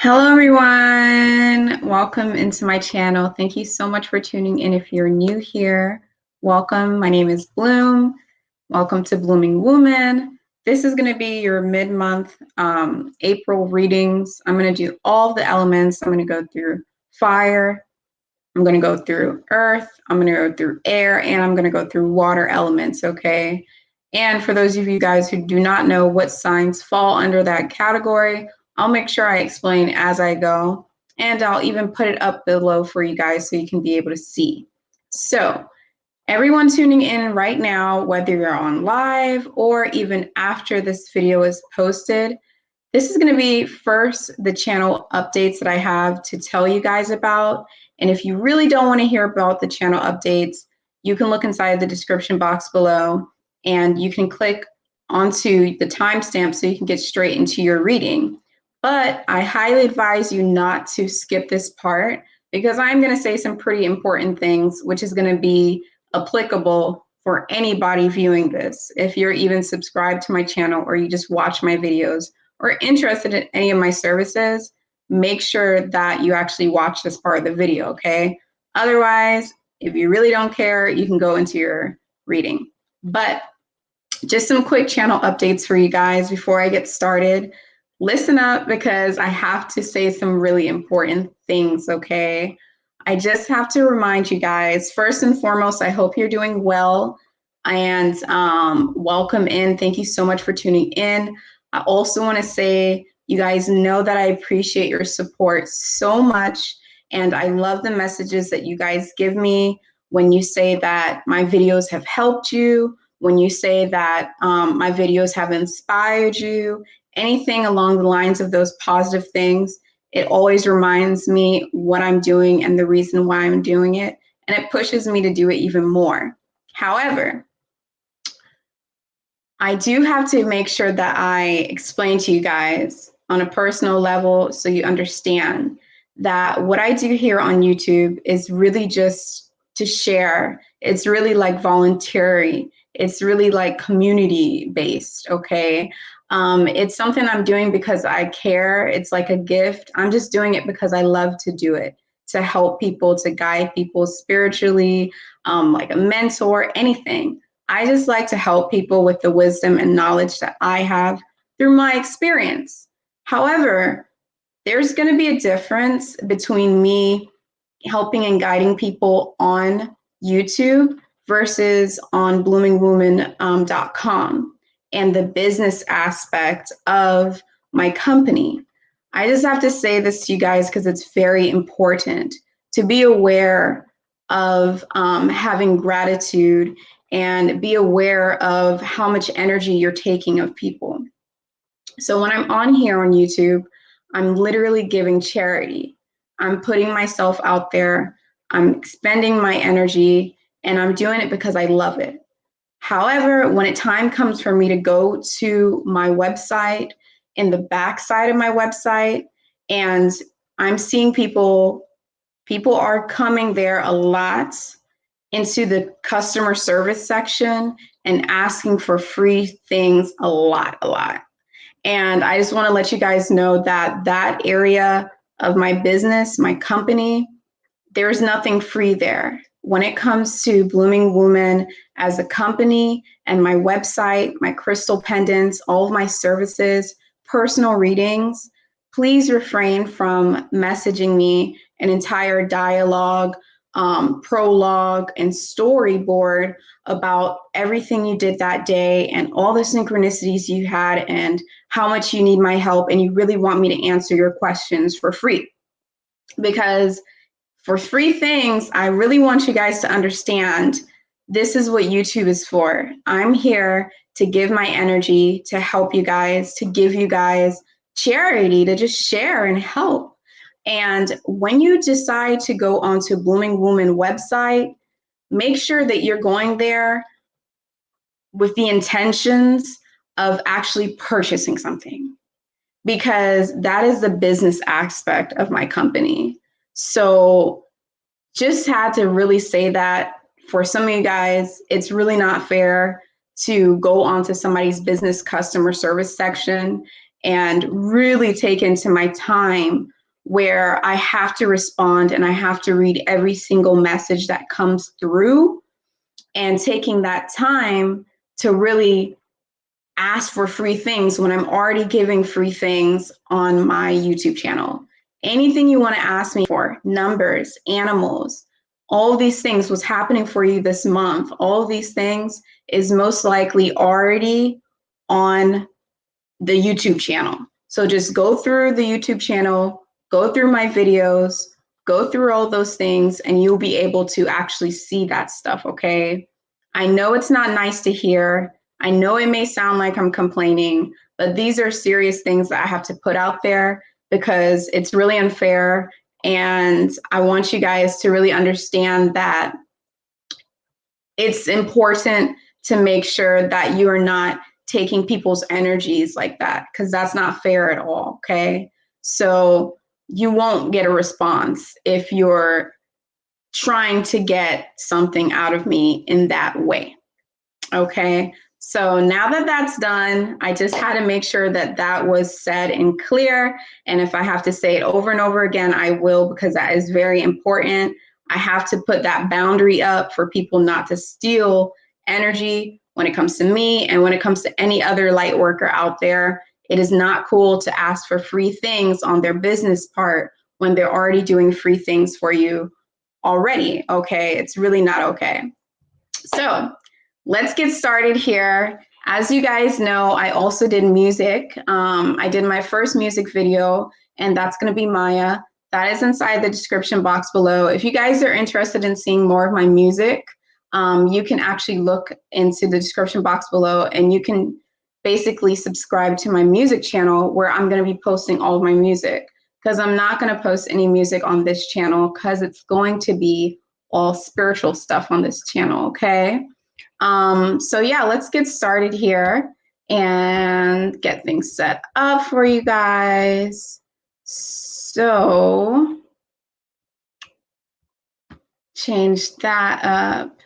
Hello everyone, welcome into my channel. Thank you so much for tuning in. If you're new here, welcome. My name is Bloom. Welcome to Blooming Woman. This is going to be your mid-month April readings. I'm going to do all the elements. I'm going to go through fire, I'm going to go through earth, I'm going to go through air, and I'm going to go through water elements, okay? And for those of you guys who do not know what signs fall under that category, I'll make sure I explain as I go, and I'll even put it up below for you guys so you can be able to see. So everyone tuning in right now, whether you're on live or even after this video is posted, this is going to be first the channel updates that I have to tell you guys about. And if you really don't want to hear about the channel updates, you can look inside the description box below and you can click onto the timestamp so you can get straight into your reading. But I highly advise you not to skip this part because I'm going to say some pretty important things, which is going to be applicable for anybody viewing this. If you're even subscribed to my channel or you just watch my videos, or interested in any of my services, make sure that you actually watch this part of the video, okay? Otherwise, if you really don't care, you can go into your reading. But just some quick channel updates for you guys before I get started. Listen up because I have to say some really important things, okay? I just have to remind you guys, first and foremost, I hope you're doing well and welcome in. Thank you so much for tuning in. I also want to say, you guys know that I appreciate your support so much, and I love the messages that you guys give me when you say that my videos have helped you, when you say that my videos have inspired you, anything along the lines of those positive things. It always reminds me what I'm doing and the reason why I'm doing it, and it pushes me to do it even more. However, I do have to make sure that I explain to you guys on a personal level so you understand that what I do here on YouTube is really just to share. It's really like voluntary. It's really like community based, okay? It's something I'm doing because I care. It's like a gift. I'm just doing it because I love to do it, to help people, to guide people spiritually, like a mentor, anything. I just like to help people with the wisdom and knowledge that I have through my experience. However, there's going to be a difference between me helping and guiding people on YouTube versus on bloomingwoman.com and the business aspect of my company. I just have to say this to you guys because it's very important to be aware of having gratitude and be aware of how much energy you're taking of people. So when I'm on here on YouTube, I'm literally giving charity. I'm putting myself out there, I'm expending my energy, and I'm doing it because I love it. However, when time comes for me to go to my website, in the back side of my website, and I'm seeing people are coming there a lot into the customer service section and asking for free things a lot. And I just want to let you guys know that that area of my business, my company, there's nothing free there. When it comes to Blooming Woman as a company and my website, my crystal pendants, all of my services, personal readings, please refrain from messaging me an entire dialogue, prologue, and storyboard about everything you did that day and all the synchronicities you had and how much you need my help and you really want me to answer your questions for free. Because for free things, I really want you guys to understand this is what YouTube is for. I'm here to give my energy, to help you guys, to give you guys charity, to just share and help. And when you decide to go onto Blooming Woman website, make sure that you're going there with the intentions of actually purchasing something, because that is the business aspect of my company. So just had to really say that for some of you guys, it's really not fair to go onto somebody's business customer service section and really take into my time where I have to respond and I have to read every single message that comes through, and taking that time to really ask for free things when I'm already giving free things on my YouTube channel. Anything you want to ask me for, numbers, animals, all these things, what's happening for you this month, all these things is most likely already on the YouTube channel. So just go through the YouTube channel, go through my videos, go through all those things, and you'll be able to actually see that stuff, okay? I know it's not nice to hear. I know it may sound like I'm complaining, but these are serious things that I have to put out there because it's really unfair. And I want you guys to really understand that it's important to make sure that you are not taking people's energies like that, because that's not fair at all, okay? So you won't get a response if you're trying to get something out of me in that way, okay? So now that that's done, I just had to make sure that that was said and clear. And if I have to say it over and over again, I will, because that is very important. I have to put that boundary up for people not to steal energy when it comes to me and when it comes to any other light worker out there. It is not cool to ask for free things on their business part when they're already doing free things for you already, okay? It's really not okay. So let's get started here. As you guys know, I also did music. I did my first music video, and that's going to be Maya. That is inside the description box below. If you guys are interested in seeing more of my music, you can actually look into the description box below, and you can basically subscribe to my music channel where I'm going to be posting all of my music, because I'm not going to post any music on this channel because it's going to be all spiritual stuff on this channel, okay? So yeah, let's get started here and get things set up for you guys. So change that up.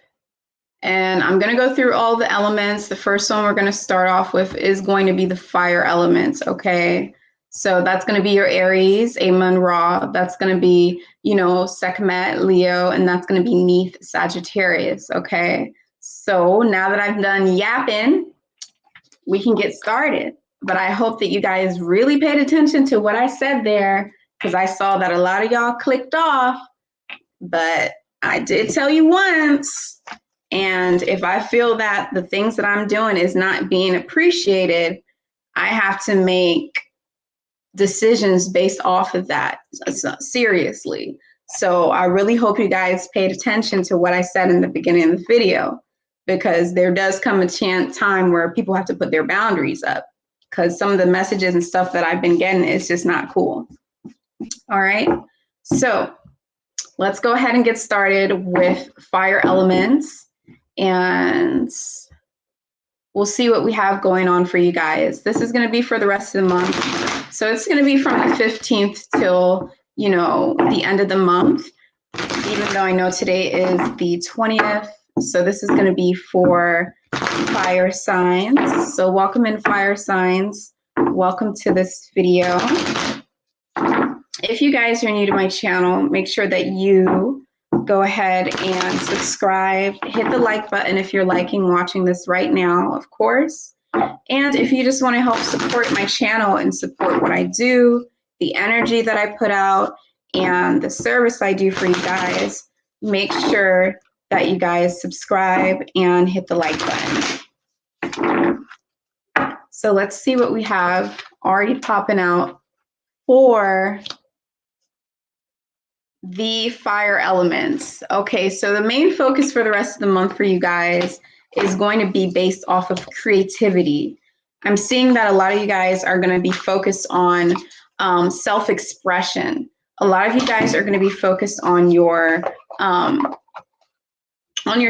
And I'm going to go through all the elements. The first one we're going to start off with is going to be the fire elements, okay? So that's going to be your Aries, Amon Ra. That's going to be, you know, Sekhmet, Leo, and that's going to be Neith, Sagittarius, okay? So now that I've done yapping, we can get started. But I hope that you guys really paid attention to what I said there, because I saw that a lot of y'all clicked off, but I did tell you once. And if I feel that the things that I'm doing is not being appreciated, I have to make decisions based off of that, seriously. So I really hope you guys paid attention to what I said in the beginning of the video, because there does come a time where people have to put their boundaries up, because some of the messages and stuff that I've been getting is just not cool. All right, so let's go ahead and get started with fire elements, and we'll see what we have going on for you guys. This is going to be for the rest of the month. So it's going to be from the 15th till, you know, the end of the month, even though I know today is the 20th. So this is going to be for fire signs. So welcome in, fire signs. Welcome to this video. If you guys are new to my channel, make sure that you go ahead and subscribe. Hit the like button if you're watching this right now, of course. And if you just want to help support my channel and support what I do, the energy that I put out, and the service I do for you guys, make sure that you guys subscribe and hit the like button. So let's see what we have already popping out for the fire elements. Okay, so the main focus for the rest of the month for you guys is going to be based off of creativity. I'm seeing that a lot of you guys are going to be focused on self-expression. A lot of you guys are going to be focused on your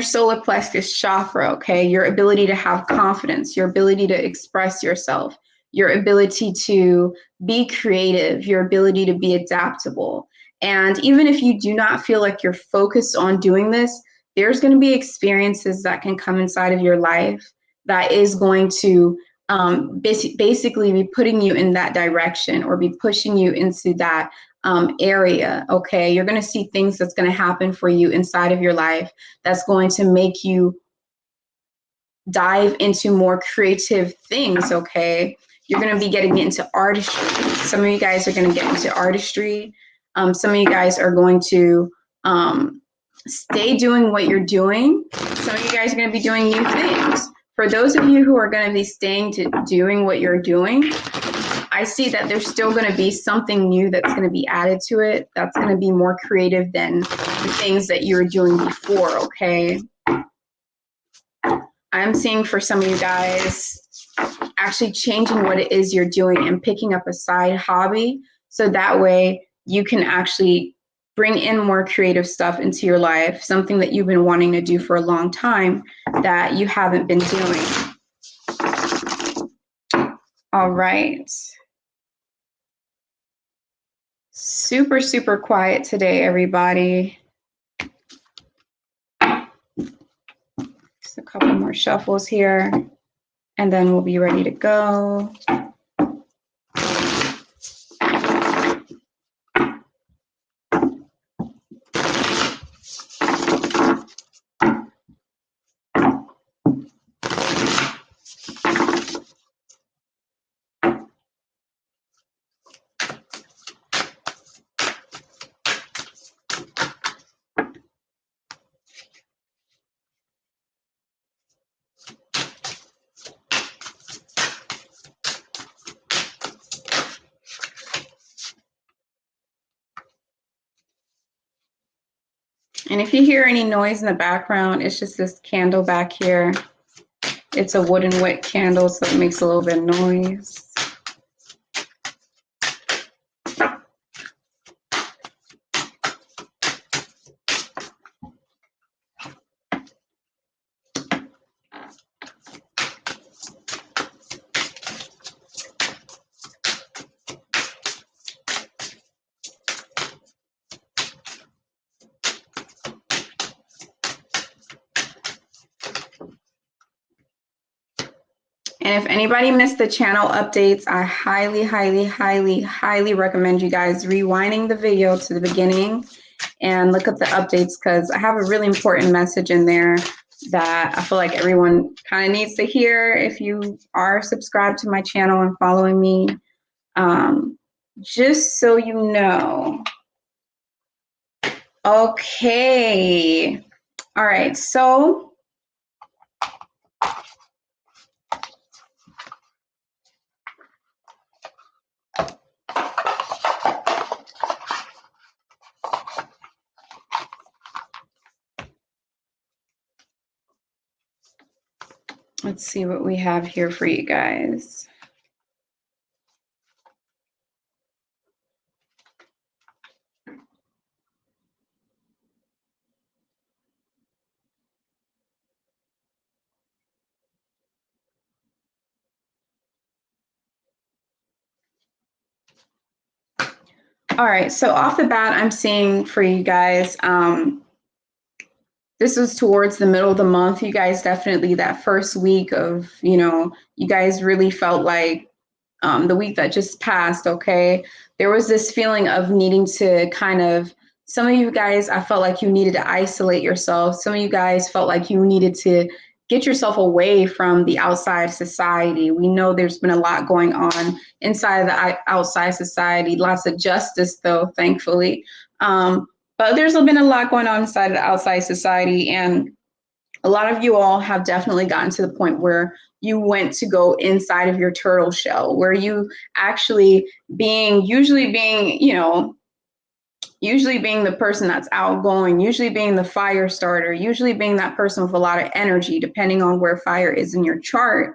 solar plexus chakra, okay? Your ability to have confidence, your ability to express yourself, your ability to be creative, your ability to be adaptable. And even if you do not feel like you're focused on doing this, there's going to be experiences that can come inside of your life that is going to basically be putting you in that direction or be pushing you into that area. Okay, you're going to see things that's going to happen for you inside of your life that's going to make you dive into more creative things. Okay, you're going to be getting into artistry. Some of you guys are going to get into artistry. Some of you guys are going to stay doing what you're doing. Some of you guys are going to be doing new things. For those of you who are going to be staying to doing what you're doing, I see that there's still going to be something new that's going to be added to it that's going to be more creative than the things that you were doing before, okay? I'm seeing for some of you guys actually changing what it is you're doing and picking up a side hobby so that way you can actually bring in more creative stuff into your life, something that you've been wanting to do for a long time that you haven't been doing. All right. Super, super quiet today, everybody. Just a couple more shuffles here, and then we'll be ready to go. And if you hear any noise in the background, it's just this candle back here. It's a wooden wick candle, so it makes a little bit of noise. And if anybody missed the channel updates, I highly, highly, highly, highly recommend you guys rewinding the video to the beginning and look up the updates because I have a really important message in there that I feel like everyone kind of needs to hear if you are subscribed to my channel and following me. Just so you know. Okay. All right. So let's see what we have here for you guys. All right, so off the bat, I'm seeing for you guys, this was towards the middle of the month. You guys definitely, that first week of, you guys really felt like the week that just passed, okay? There was this feeling of needing to kind of, some of you guys, I felt like you needed to isolate yourself. Some of you guys felt like you needed to get yourself away from the outside society. We know there's been a lot going on inside of the outside society, lots of justice though, thankfully. But there's been a lot going on inside of the outside society, and a lot of you all have definitely gotten to the point where you went to go inside of your turtle shell, where you actually usually being the person that's outgoing, usually being the fire starter, usually being that person with a lot of energy, depending on where fire is in your chart,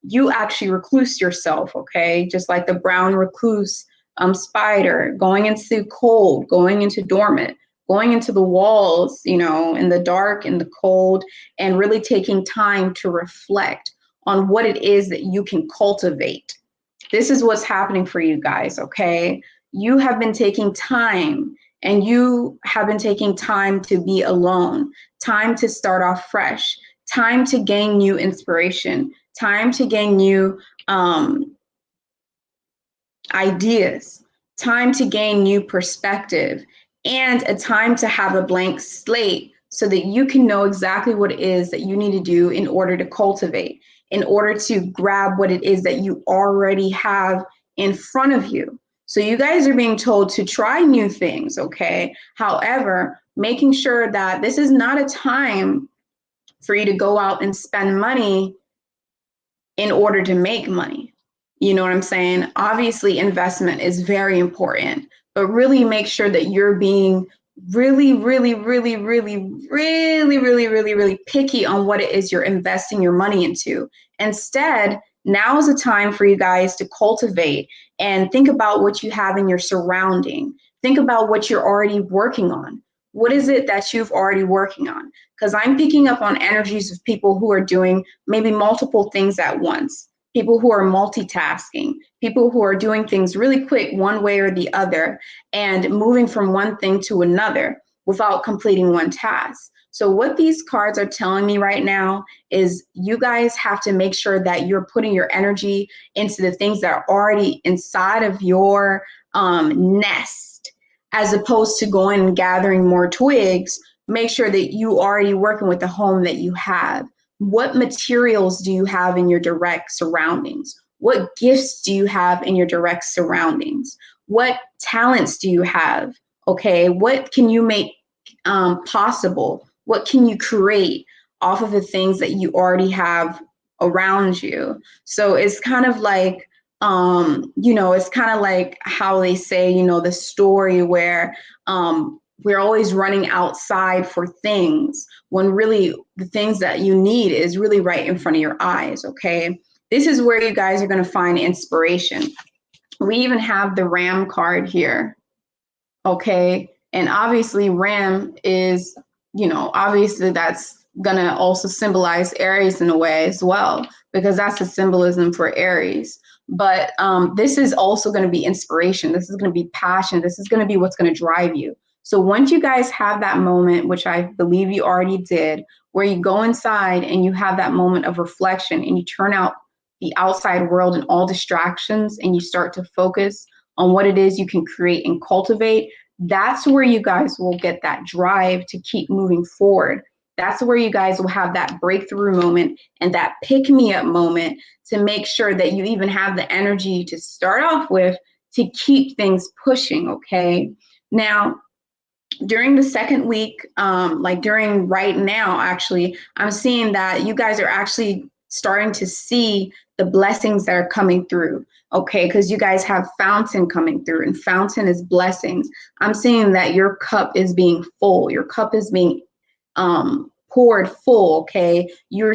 you actually recluse yourself, okay? Just like the brown recluse spider, going into cold, going into dormant, going into the walls, in the dark, in the cold, and really taking time to reflect on what it is that you can cultivate. This is what's happening for you guys, okay? You have been taking time, and you have been taking time to be alone, time to start off fresh, time to gain new inspiration, time to gain new ideas, time to gain new perspective, and a time to have a blank slate so that you can know exactly what it is that you need to do in order to cultivate, in order to grab what it is that you already have in front of you. So you guys are being told to try new things, okay? However, making sure that this is not a time for you to go out and spend money in order to make money. You know what I'm saying? Obviously, investment is very important, but really make sure that you're being really, really, really, really, really, really, really, really picky on what it is you're investing your money into. Instead, now is the time for you guys to cultivate and think about what you have in your surrounding. Think about what you're already working on. What is it that you've already working on? Because I'm picking up on energies of people who are doing maybe multiple things at once, people who are multitasking, people who are doing things really quick one way or the other and moving from one thing to another without completing one task. So what these cards are telling me right now is you guys have to make sure that you're putting your energy into the things that are already inside of your nest, as opposed to going and gathering more twigs. Make sure that you already working with the home that you have. What materials do you have in your direct surroundings? What gifts do you have in your direct surroundings? What talents do you have? Okay, what can you make possible? What can you create off of the things that you already have around you? So it's kind of like, it's kind of like how they say, the story where we're always running outside for things when really the things that you need is really right in front of your eyes, okay? This is where you guys are going to find inspiration. We even have the Ram card here, okay? And obviously Ram is, obviously that's going to also symbolize Aries in a way as well, because that's the symbolism for Aries. But this is also going to be inspiration. This is going to be passion. This is going to be what's going to drive you. So once you guys have that moment, which I believe you already did, where you go inside and you have that moment of reflection and you turn out the outside world and all distractions and you start to focus on what it is you can create and cultivate, that's where you guys will get that drive to keep moving forward. That's where you guys will have that breakthrough moment and that pick me up moment to make sure that you even have the energy to start off with to keep things pushing, okay? Now, during the second week, like during right now, actually, I'm seeing that you guys are actually starting to see the blessings that are coming through, okay? Because you guys have fountain coming through, and fountain is blessings. I'm seeing that your cup is being full. Your cup is being poured full, okay? You're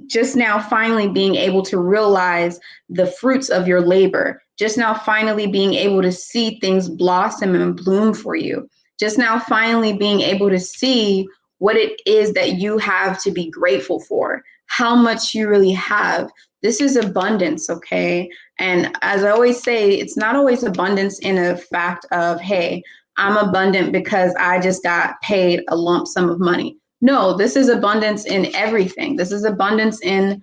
just now finally being able to realize the fruits of your labor. Just now finally being able to see things blossom and bloom for you. Just now finally being able to see what it is that you have to be grateful for, how much you really have. This is abundance, okay? And as I always say, it's not always abundance in a fact of, hey, I'm abundant because I just got paid a lump sum of money. No, this is abundance in everything. This is abundance in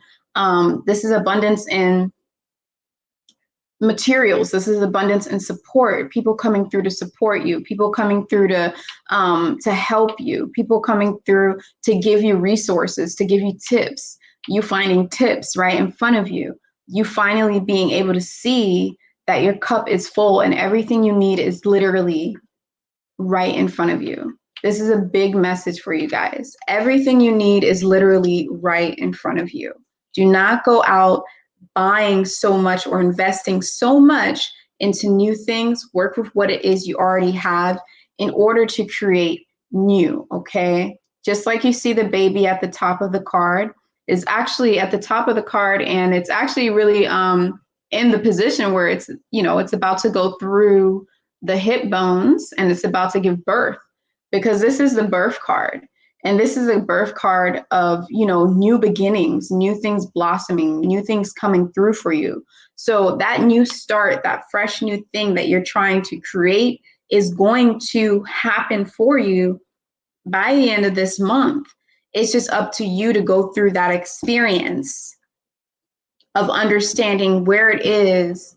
materials. This is abundance and support. People coming through to support you. People coming through to help you. People coming through to give you resources, to give you tips. You finding tips right in front of you. You finally being able to see that your cup is full and everything you need is literally right in front of you. This is a big message for you guys. Everything you need is literally right in front of you. Do not go out buying so much or investing so much into new things. Work with what it is you already have in order to create new, okay? Just like you see the baby at the top of the card is actually at the top of the card, and it's actually really in the position where it's, it's about to go through the hip bones and it's about to give birth, because this is the birth card. And this is a birth card of, new beginnings, new things blossoming, new things coming through for you. So that new start, that fresh new thing that you're trying to create is going to happen for you by the end of this month. It's just up to you to go through that experience of understanding where it is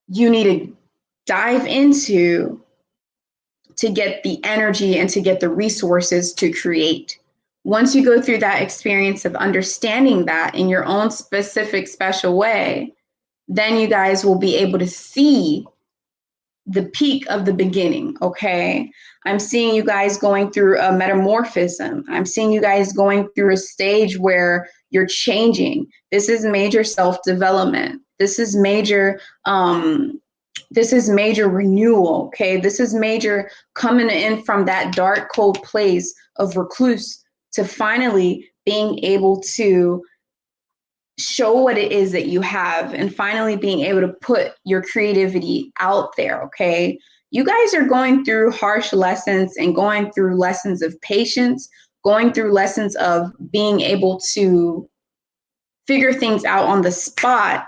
you need to dive into to get the energy and to get the resources to create. Once you go through that experience of understanding that in your own specific, special way, then you guys will be able to see the peak of the beginning, okay? I'm seeing you guys going through a metamorphism. I'm seeing you guys going through a stage where you're changing. This is major self-development. This is major renewal, okay? This is major coming in from that dark, cold place of recluse to finally being able to show what it is that you have and finally being able to put your creativity out there, okay? You guys are going through harsh lessons and going through lessons of patience, going through lessons of being able to figure things out on the spot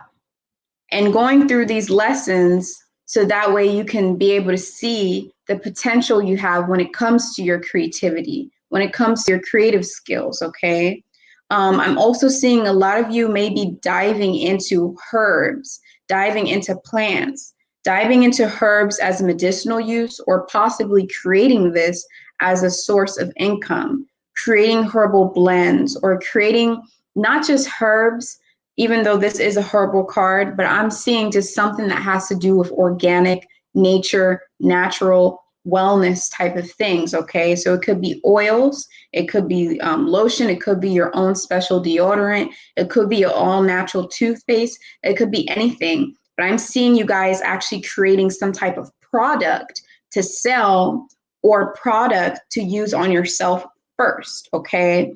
and going through these lessons so that way you can be able to see the potential you have when it comes to your creativity, when it comes to your creative skills, okay? I'm also seeing a lot of you maybe diving into herbs, diving into plants, diving into herbs as medicinal use, or possibly creating this as a source of income, creating herbal blends, or creating not just herbs, even though this is a herbal card, but I'm seeing just something that has to do with organic, nature, natural wellness type of things, okay? So it could be oils, it could be lotion, it could be your own special deodorant, it could be an all-natural toothpaste, it could be anything. But I'm seeing you guys actually creating some type of product to sell or product to use on yourself first, okay?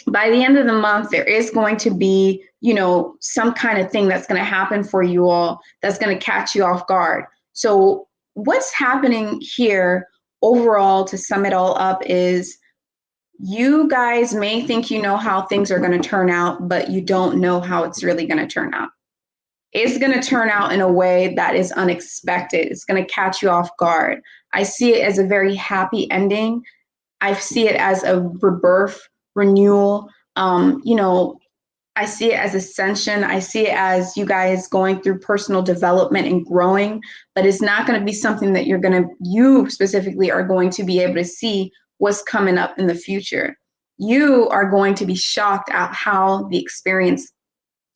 By the end of the month, there is going to be, you know, some kind of thing that's going to happen for you all that's going to catch you off guard. So what's happening here overall, to sum it all up, is you guys may think you know how things are going to turn out, but you don't know how it's really going to turn out. It's going to turn out in a way that is unexpected. It's going to catch you off guard. I see it as a very happy ending. I see it as a rebirth, renewal. You know, I see it as ascension. I see it as you guys going through personal development and growing, but it's not going to be something that you specifically are going to be able to see what's coming up in the future. You are going to be shocked at how the experience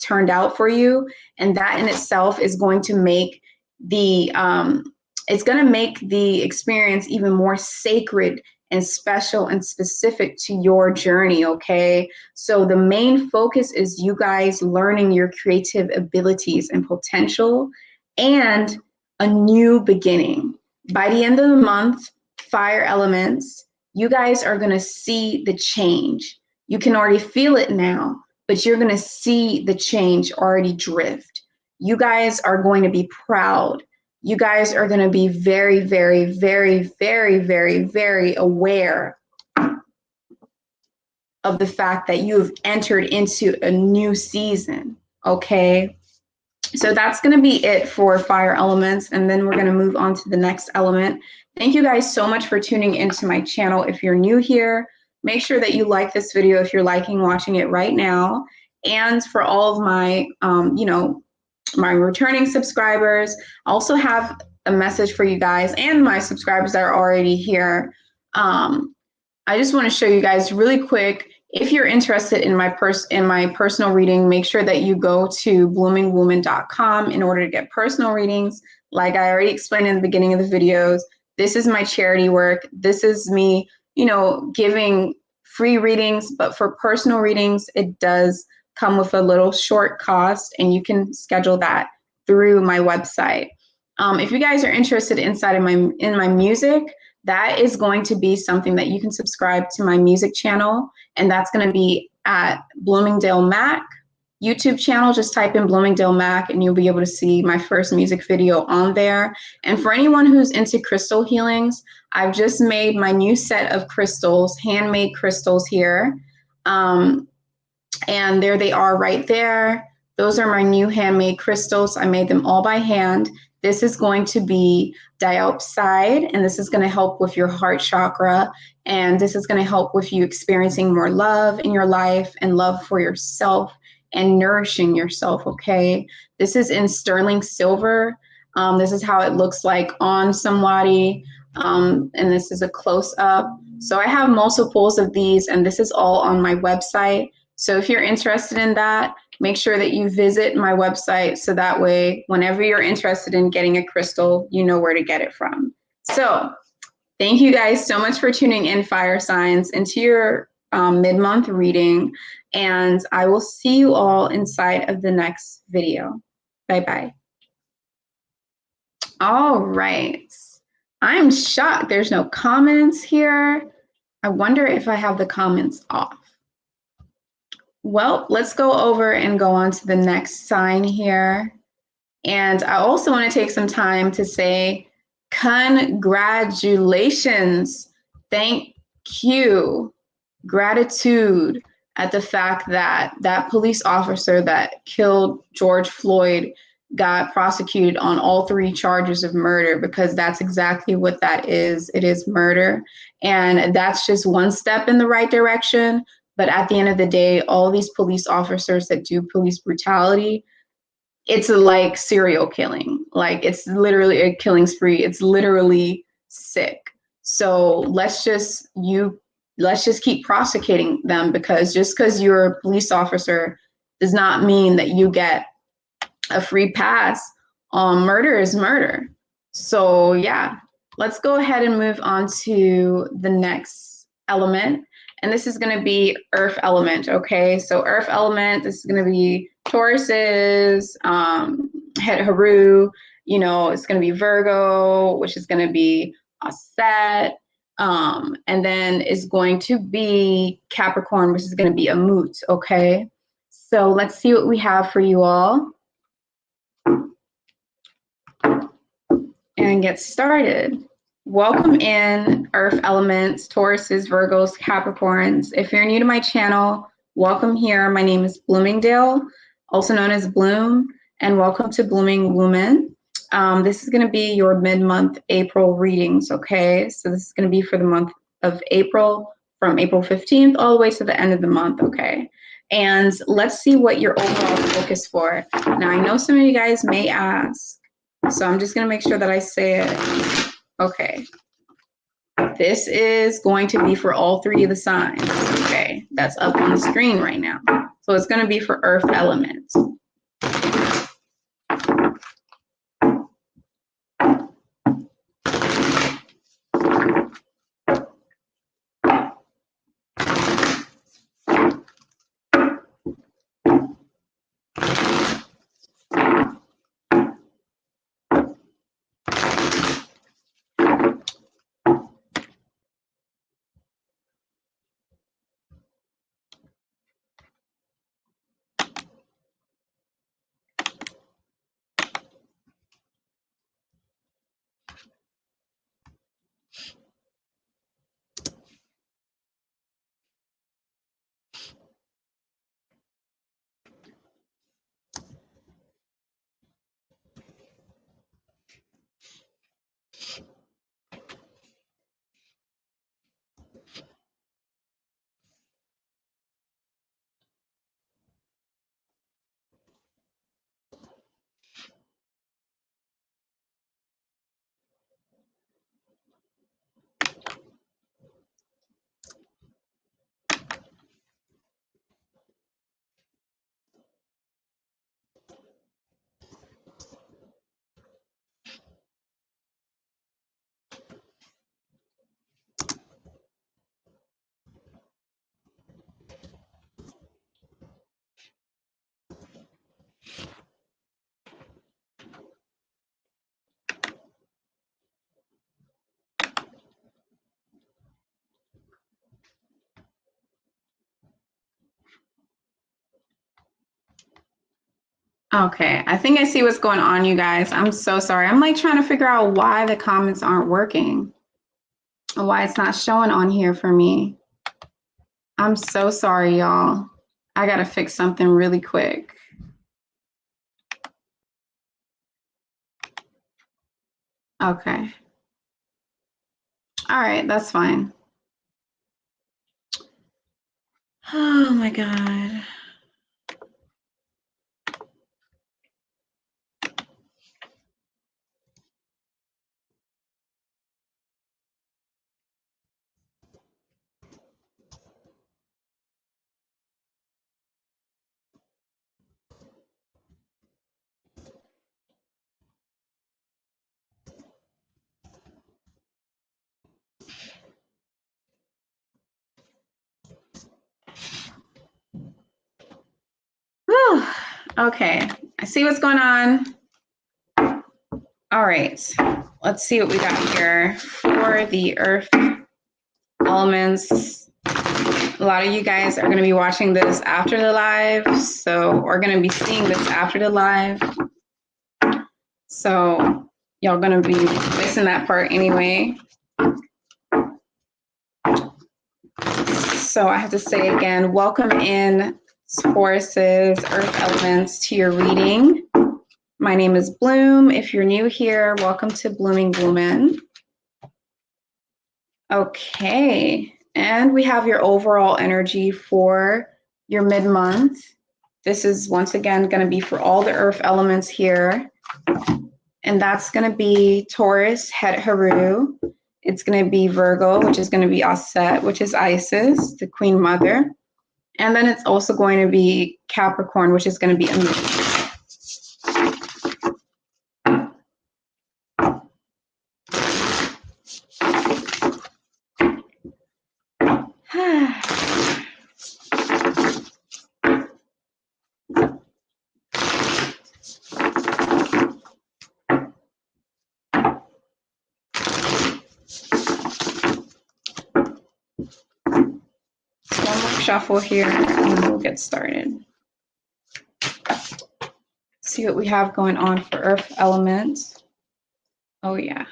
turned out for you, and that in itself is going to make the experience even more sacred and special and specific to your journey, okay? So the main focus is you guys learning your creative abilities and potential and a new beginning. By the end of the month, fire elements, you guys are gonna see the change. You can already feel it now, but you're gonna see the change already drift. You guys are going to be proud. You guys are going to be very, very, very, very, very, very aware of the fact that you've entered into a new season, okay? So that's going to be it for fire elements, and then we're going to move on to the next element. Thank you guys so much for tuning into my channel. If you're new here, make sure that you like this video if you're liking watching it right now. And for all of my, my returning subscribers, I also have a message for you guys and my subscribers that are already here. I just want to show you guys really quick. If you're interested in my personal reading, make sure that you go to bloomingwoman.com in order to get personal readings. Like I already explained in the beginning of the videos, this is my charity work. This is me, giving free readings, but for personal readings, it does come with a little short cost, and you can schedule that through my website. If you guys are interested in my music, that is going to be something that you can subscribe to my music channel, and that's going to be at Bloomingdale Mac YouTube channel. Just type in Bloomingdale Mac and you'll be able to see my first music video on there. And for anyone who's into crystal healings, I've just made my new set of crystals, handmade crystals here. And there they are right there. Those are my new handmade crystals. I made them all by hand. This is going to be diopside, and this is going to help with your heart chakra, and this is going to help with you experiencing more love in your life and love for yourself and nourishing yourself, okay? This is in sterling silver. This is how it looks like on somebody, and this is a close-up. So I have multiples of these, and this is all on my website. So if you're interested in that, make sure that you visit my website so that way, whenever you're interested in getting a crystal, you know where to get it from. So thank you guys so much for tuning in, fire signs, into your mid-month reading. And I will see you all inside of the next video. Bye-bye. All right. I'm shocked there's no comments here. I wonder if I have the comments off. Well, let's go over and go on to the next sign here. And I also want to take some time to say congratulations. Thank you. Gratitude at the fact that that police officer that killed George Floyd got prosecuted on all 3 charges of murder, because that's exactly what that is. It is murder. And that's just one step in the right direction. But at the end of the day, all these police officers that do police brutality, it's like serial killing. Like, it's literally a killing spree. It's literally sick. So let's just keep prosecuting them, because just because you're a police officer does not mean that you get a free pass. Murder is murder. So yeah, let's go ahead and move on to the next element. And this is going to be earth element, okay? So earth element, this is going to be Tauruses, Het Haru, you know, it's going to be Virgo, which is going to be a Set, and then is going to be Capricorn, which is going to be a Moot, okay? So let's see what we have for you all. And get started. Welcome in, Earth elements, Tauruses, Virgos, Capricorns. If you're new to my channel, welcome here. My name is Bloomingdale, also known as Bloom, and welcome to Blooming Woman. This is going to be your mid-month April readings, okay? So this is going to be for the month of April, from April 15th all the way to the end of the month, okay? And let's see what your overall focus for. Now, I know some of you guys may ask, so I'm just going to make sure that I say it. Okay. This is going to be for all 3 of the signs. Okay. That's up on the screen right now. So it's going to be for earth elements. Okay, I think I see what's going on, you guys. I'm so sorry. I'm like trying to figure out why the comments aren't working, why it's not showing on here for me. I'm so sorry, y'all. I gotta fix something really quick. Okay. All right, that's fine. Oh my God. Whew. Okay, I see what's going on. All right, let's see what we got here for the earth elements. A lot of you guys are going to be watching this after the live, so we're going to be seeing this after the live. So y'all going to be missing that part anyway. So I have to say again, welcome in Tauruses, earth elements, to your reading. My name is Bloom. If you're new here, welcome to Blooming Woman. Okay, and we have your overall energy for your mid-month. This is once again going to be for all the earth elements here. And that's going to be Taurus, Het Haru. It's going to be Virgo, which is going to be Aset, which is Isis, the Queen Mother. And then it's also going to be Capricorn, which is going to be Anubis. One more shuffle here, and then we'll get started. See what we have going on for earth elements. Oh yeah.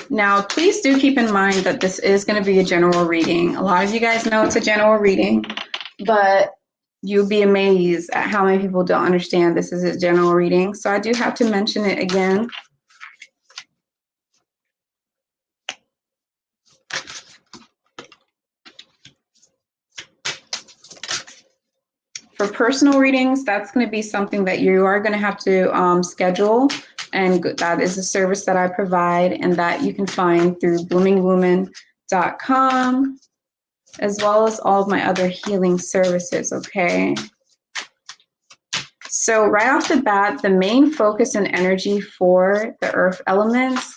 Now, please do keep in mind that this is going to be a general reading. A lot of you guys know it's a general reading, but you'll be amazed at how many people don't understand this is a general reading. So I do have to mention it again. For personal readings, that's going to be something that you are going to have to schedule, and that is a service that I provide and that you can find through bloomingwoman.com, as well as all of my other healing services, okay? So right off the bat, the main focus and energy for the earth elements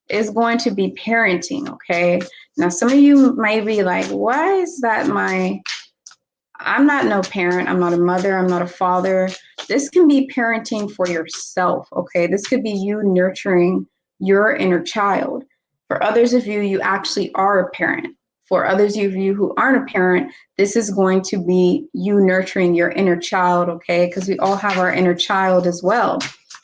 is going to be parenting, okay? Now, some of you might be like, why is that I'm not no parent, I'm not a mother, I'm not a father. This can be parenting for yourself, okay? This could be you nurturing your inner child. For others of you, you actually are a parent. For others of you who aren't a parent, this is going to be you nurturing your inner child, okay? Because we all have our inner child as well.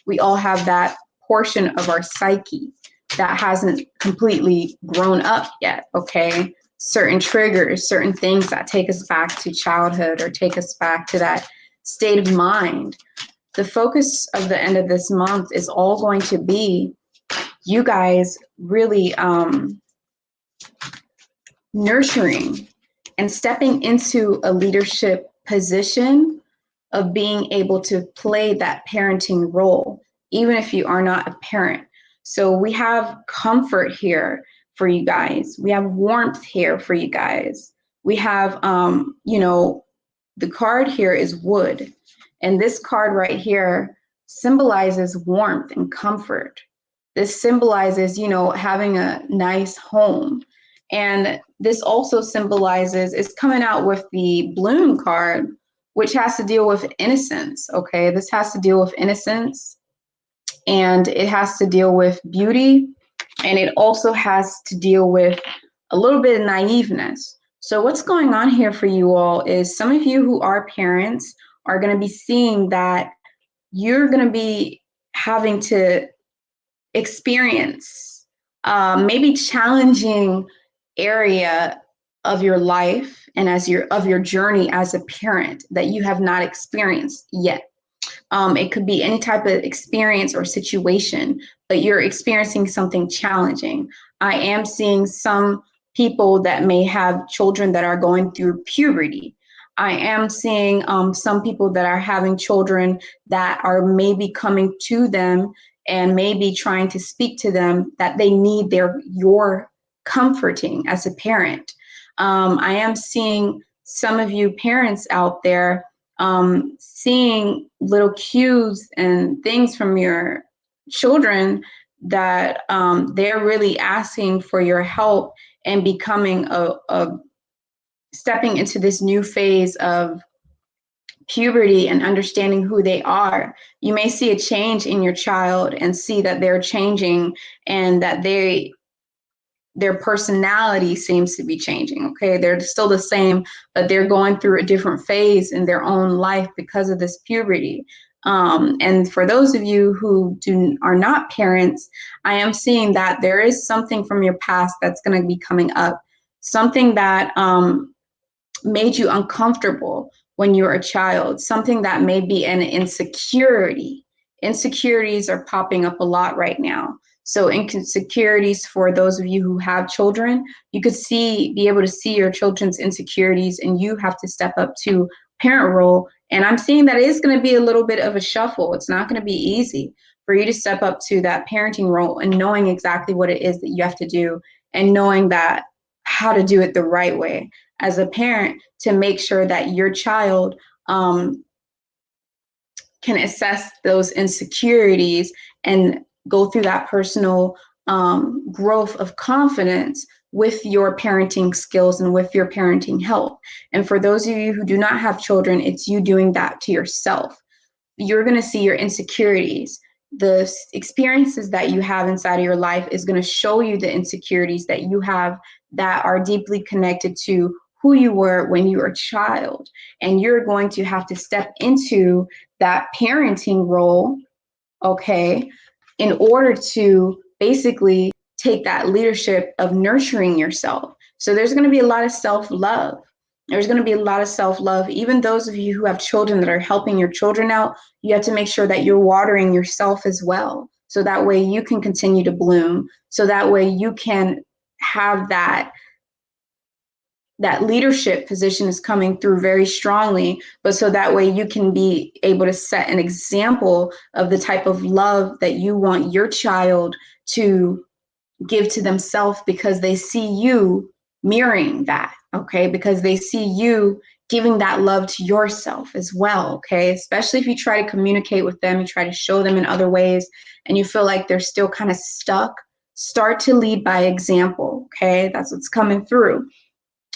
We all have that portion of our psyche that hasn't completely grown up yet, okay? Certain triggers, certain things that take us back to childhood or take us back to that state of mind. The focus of the end of this month is all going to be you guys really nurturing and stepping into a leadership position of being able to play that parenting role, even if you are not a parent. So we have comfort here for you guys. We have warmth here for you guys. We have, the card here is wood. And this card right here symbolizes warmth and comfort. This symbolizes, having a nice home. And this also symbolizes, it's coming out with the Bloom card, which has to deal with innocence, okay? This has to deal with innocence, and it has to deal with beauty, and it also has to deal with a little bit of naiveness. So what's going on here for you all is some of you who are parents are going to be seeing that you're going to be having to experience maybe challenging area of your life and of your journey as a parent that you have not experienced yet. It could be any type of experience or situation, but you're experiencing something challenging. I am seeing some people that may have children that are going through puberty. I am seeing some people that are having children that are maybe coming to them and maybe trying to speak to them that they need your comforting as a parent. I am seeing some of you parents out there seeing little cues and things from your children that they're really asking for your help and becoming stepping into this new phase of puberty and understanding who they are. You may see a change in your child and see that they're changing and that their personality seems to be changing. Okay, they're still the same, but they're going through a different phase in their own life because of this puberty. And for those of you who are not parents, I am seeing that there is something from your past that's going to be coming up, something that made you uncomfortable when you were a child, something that may be an insecurity. Insecurities are popping up a lot right now. So insecurities, for those of you who have children, you could be able to see your children's insecurities, and you have to step up to parent role. And I'm seeing that it's going to be a little bit of a shuffle. It's not going to be easy for you to step up to that parenting role and knowing exactly what it is that you have to do and knowing that how to do it the right way as a parent to make sure that your child can assess those insecurities and go through that personal growth of confidence with your parenting skills and with your parenting help. And for those of you who do not have children, it's you doing that to yourself. You're going to see your insecurities. The experiences that you have inside of your life is going to show you the insecurities that you have that are deeply connected to who you were when you were a child. And you're going to have to step into that parenting role, okay, in order to basically take that leadership of nurturing yourself. So there's going to be a lot of self-love. There's going to be a lot of self-love. Even those of you who have children that are helping your children out, you have to make sure that you're watering yourself as well. So that way you can continue to bloom. So that way you can have that leadership position is coming through very strongly, but so that way you can be able to set an example of the type of love that you want your child to give to themselves, because they see you mirroring that, okay? Because they see you giving that love to yourself as well, okay? Especially if you try to communicate with them, you try to show them in other ways, and you feel like they're still kind of stuck, start to lead by example, okay? That's what's coming through.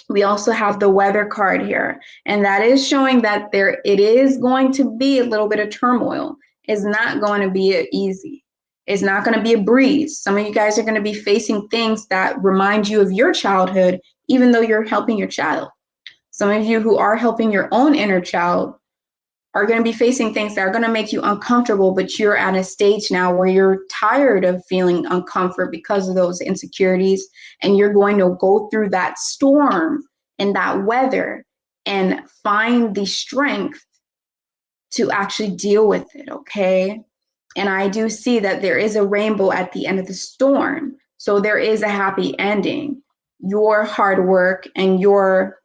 We also have the weather card here, and that is showing that it is going to be a little bit of turmoil. It's not going to be easy. It's not going to be a breeze. Some of you guys are going to be facing things that remind you of your childhood, even though you're helping your child. Some of you who are helping your own inner child are going to be facing things that are going to make you uncomfortable, but you're at a stage now where you're tired of feeling uncomfort because of those insecurities, and you're going to go through that storm and that weather and find the strength to actually deal with it, okay? And I do see that there is a rainbow at the end of the storm. So there is a happy ending. Your hard work and your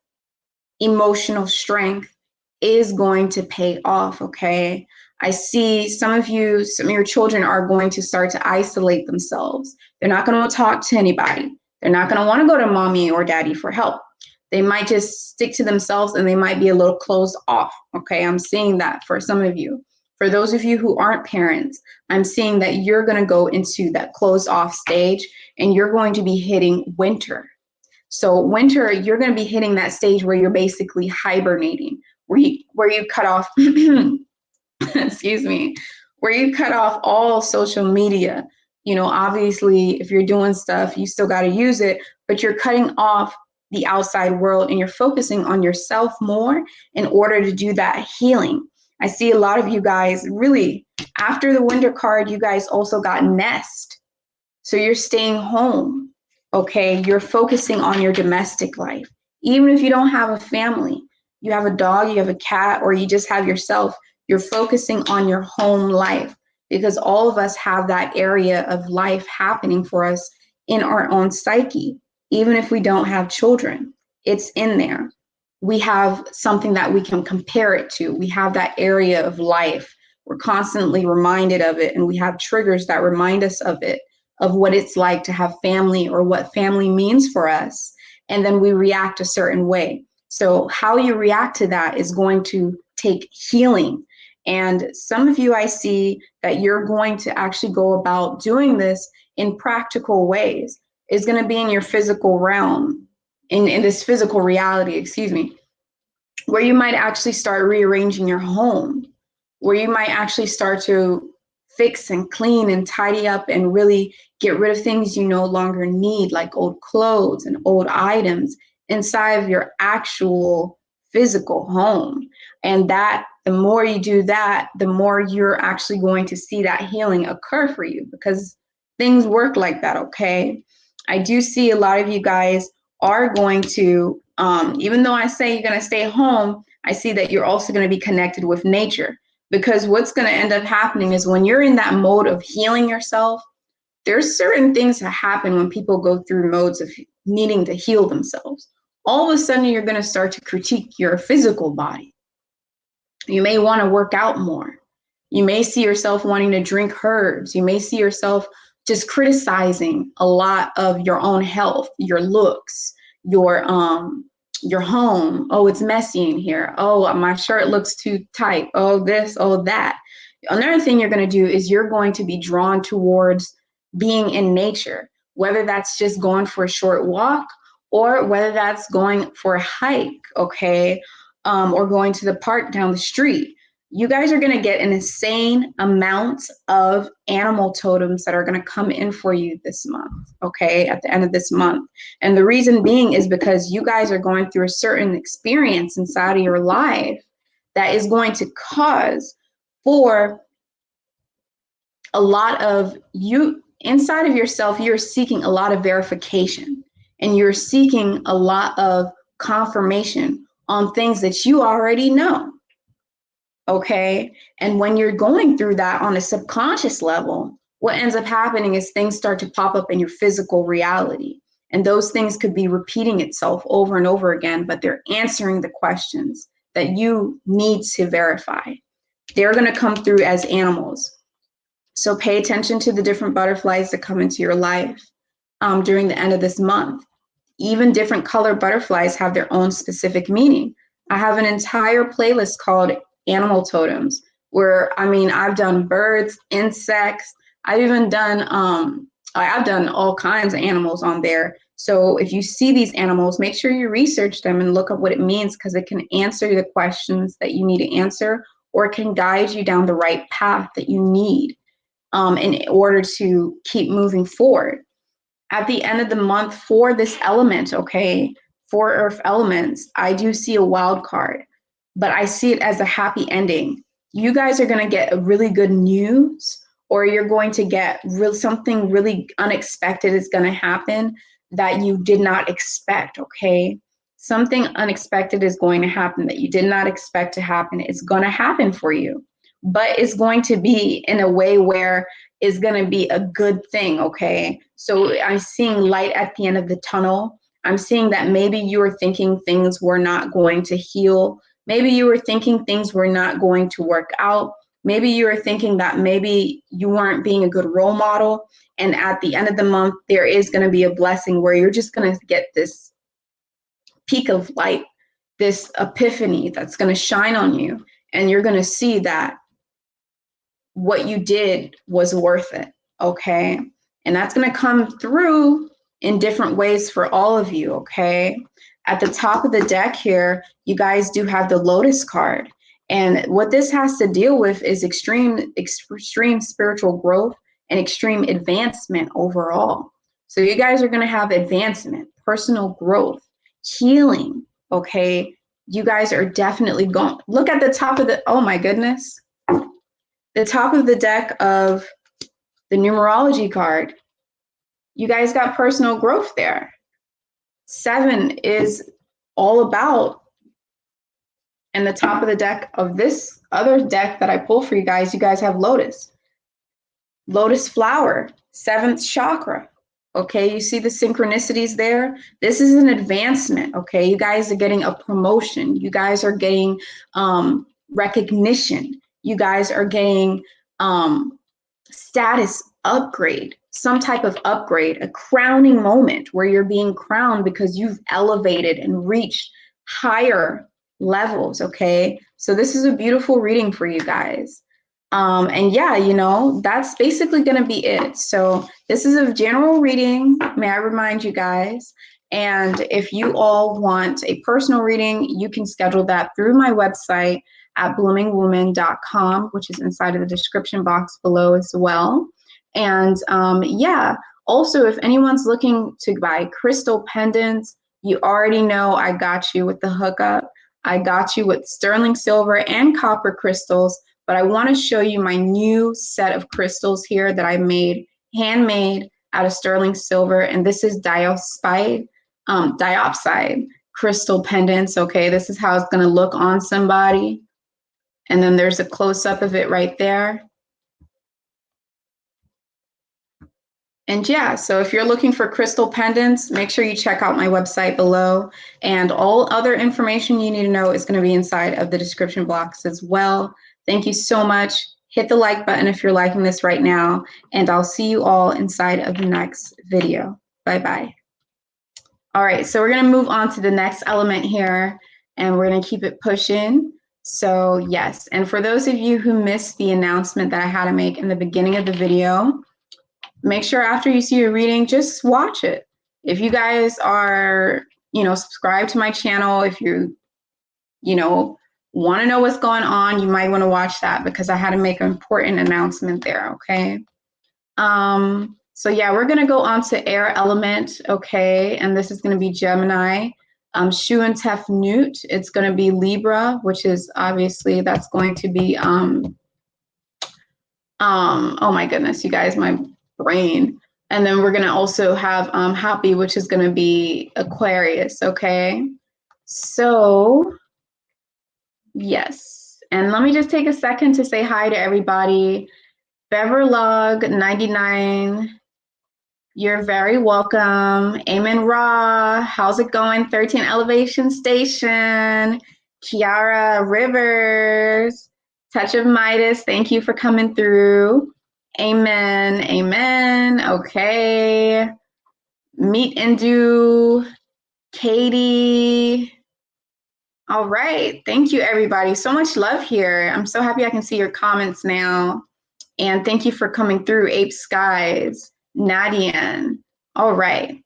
emotional strength is going to pay off, okay? I see some of your children are going to start to isolate themselves. They're not going to talk to anybody. They're not going to want to go to mommy or daddy for help. They might just stick to themselves, and they might be a little closed off, okay? I'm seeing that for some of you. For those of you who aren't parents, I'm seeing that you're going to go into that closed off stage, and you're going to be hitting winter. So winter, you're going to be hitting that stage where you're basically hibernating, where you cut off, excuse me, where you cut off all social media. You know, obviously, if you're doing stuff, you still got to use it, but you're cutting off the outside world and you're focusing on yourself more in order to do that healing. I see a lot of you guys really, after the winter card, you guys also got nest. So you're staying home, okay? You're focusing on your domestic life. Even if you don't have a family, you have a dog, you have a cat, or you just have yourself, you're focusing on your home life, because all of us have that area of life happening for us in our own psyche. Even if we don't have children, it's in there. We have something that we can compare it to. We have that area of life. We're constantly reminded of it, and we have triggers that remind us of it, of what it's like to have family or what family means for us. And then we react a certain way. So how you react to that is going to take healing. And some of you, I see that you're going to actually go about doing this in practical ways. It's going to be in your physical realm, in this physical reality, excuse me, where you might actually start rearranging your home, where you might actually start to fix and clean and tidy up and really get rid of things you no longer need, like old clothes and old items inside of your actual physical home. And that the more you do that, the more you're actually going to see that healing occur for you, because things work like that, okay? I do see a lot of you guys are going to, even though I say you're going to stay home, I see that you're also going to be connected with nature. Because what's going to end up happening is when you're in that mode of healing yourself, there's certain things that happen when people go through modes of needing to heal themselves. All of a sudden, you're going to start to critique your physical body. You may want to work out more. You may see yourself wanting to drink herbs. You may see yourself just criticizing a lot of your own health, your looks, your home. Oh, it's messy in here. Oh, my shirt looks too tight. Oh, this, oh, that. Another thing you're going to do is you're going to be drawn towards being in nature, whether that's just going for a short walk or whether that's going for a hike, okay, or going to the park down the street. You guys are going to get an insane amount of animal totems that are going to come in for you this month, okay, at the end of this month. And the reason being is because you guys are going through a certain experience inside of your life that is going to cause for a lot of you inside of yourself. You're seeking a lot of verification, and you're seeking a lot of confirmation on things that you already know. Okay. And when you're going through that on a subconscious level, what ends up happening is things start to pop up in your physical reality. And those things could be repeating itself over and over again, but they're answering the questions that you need to verify. They're going to come through as animals. So pay attention to the different butterflies that come into your life during the end of this month. Even different color butterflies have their own specific meaning. I have an entire playlist called Animal Totems, where, I mean, I've done birds, insects. I've even done I've done all kinds of animals on there. So if you see these animals, make sure you research them and look up what it means, because it can answer the questions that you need to answer, or it can guide you down the right path that you need in order to keep moving forward. At the end of the month for this element, okay, for earth elements, I do see a wild card, but I see it as a happy ending. You guys are going to get a really good news, or you're going to get something really unexpected is going to happen that you did not expect, okay? Something unexpected is going to happen that you did not expect to happen. It's going to happen for you, but it's going to be in a way where it's going to be a good thing, okay? So I'm seeing light at the end of the tunnel. I'm seeing that maybe you were thinking things were not going to heal. Maybe you were thinking things were not going to work out. Maybe you were thinking that maybe you weren't being a good role model. And at the end of the month, there is going to be a blessing where you're just going to get this peak of light, this epiphany that's going to shine on you. And you're going to see that what you did was worth it, okay? And that's going to come through in different ways for all of you, okay? At the top of the deck here, you guys do have the Lotus card. And what this has to deal with is extreme spiritual growth and extreme advancement overall. So you guys are going to have advancement, personal growth, healing, okay? You guys are definitely going, look at the top of the, oh my goodness. The top of the deck of the numerology card, you guys got personal growth there. 7 is all about. And the top of the deck of this other deck that I pulled for you guys have Lotus. Lotus flower, 7th chakra. Okay, you see the synchronicities there? This is an advancement, okay? You guys are getting a promotion. You guys are getting recognition. You guys are getting status upgrade, some type of upgrade, a crowning moment where you're being crowned because you've elevated and reached higher levels, okay? So this is a beautiful reading for you guys. And yeah, you know, that's basically going to be it. So this is a general reading, may I remind you guys. And if you all want a personal reading, you can schedule that through my website at bloomingwoman.com, which is inside of the description box below as well. And yeah, also, if anyone's looking to buy crystal pendants, you already know I got you with the hookup. I got you with sterling silver and copper crystals. But I want to show you my new set of crystals here that I made, handmade out of sterling silver. And this is diopside crystal pendants. Okay, this is how it's going to look on somebody. And then there's a close-up of it right there. And yeah, so if you're looking for crystal pendants, make sure you check out my website below. And all other information you need to know is going to be inside of the description box as well. Thank you so much. Hit the like button if you're liking this right now, and I'll see you all inside of the next video. Bye-bye. All right, so we're gonna move on to the next element here, and we're gonna keep it pushing. So yes, and for those of you who missed the announcement that I had to make in the beginning of the video, make sure after you see your reading, just watch it. If you guys are, you know, subscribed to my channel, if you know, want to know what's going on, you might want to watch that because I had to make an important announcement there, okay? So yeah, we're going to go on to air element, okay? And this is going to be Gemini. Shu and Tef Newt, it's going to be Libra, which is obviously, that's going to be, oh my goodness, you guys, my brain. And then we're going to also have Happy, which is going to be Aquarius, okay? So yes, and let me just take a second to say hi to everybody. Beverlog99, you're very welcome. Amen Ra, how's it going? 13 Elevation Station. Kiara Rivers, Touch of Midas, thank you for coming through. Amen, amen, okay. Meet and Do, Katie. All right, thank you everybody. So much love here. I'm so happy I can see your comments now. And thank you for coming through, Ape Skies, Nadian. All right,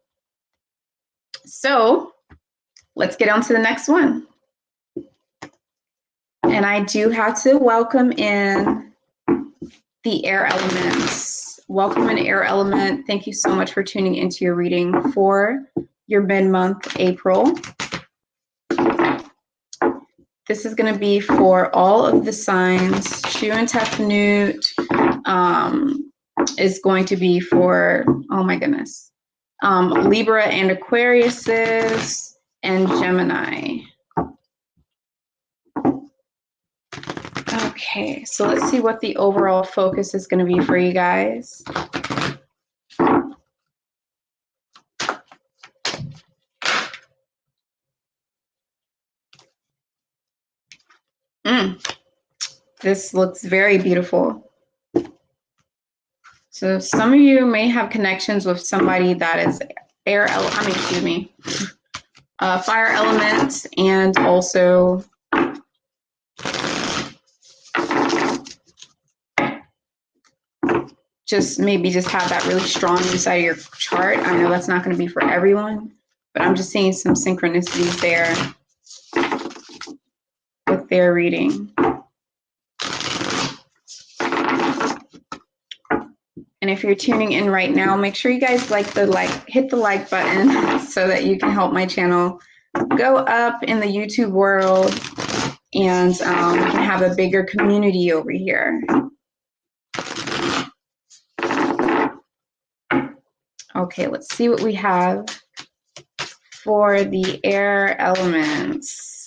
so let's get on to the next one. And I do have to welcome in the air elements. Welcome in air element. Thank you so much for tuning into your reading for your mid-month April. This is going to be for all of the signs. Shu and Tef Newt is going to be for, oh my goodness, Libra and Aquariuses and Gemini. Okay, so let's see what the overall focus is going to be for you guys. This looks very beautiful. So some of you may have connections with somebody that is fire element, and also just have that really strong inside of your chart. I know that's not going to be for everyone, but I'm just seeing some synchronicities there with their reading. And if you're tuning in right now, make sure you guys hit the like button so that you can help my channel go up in the YouTube world, and we can have a bigger community over here. Okay, let's see what we have for the air elements.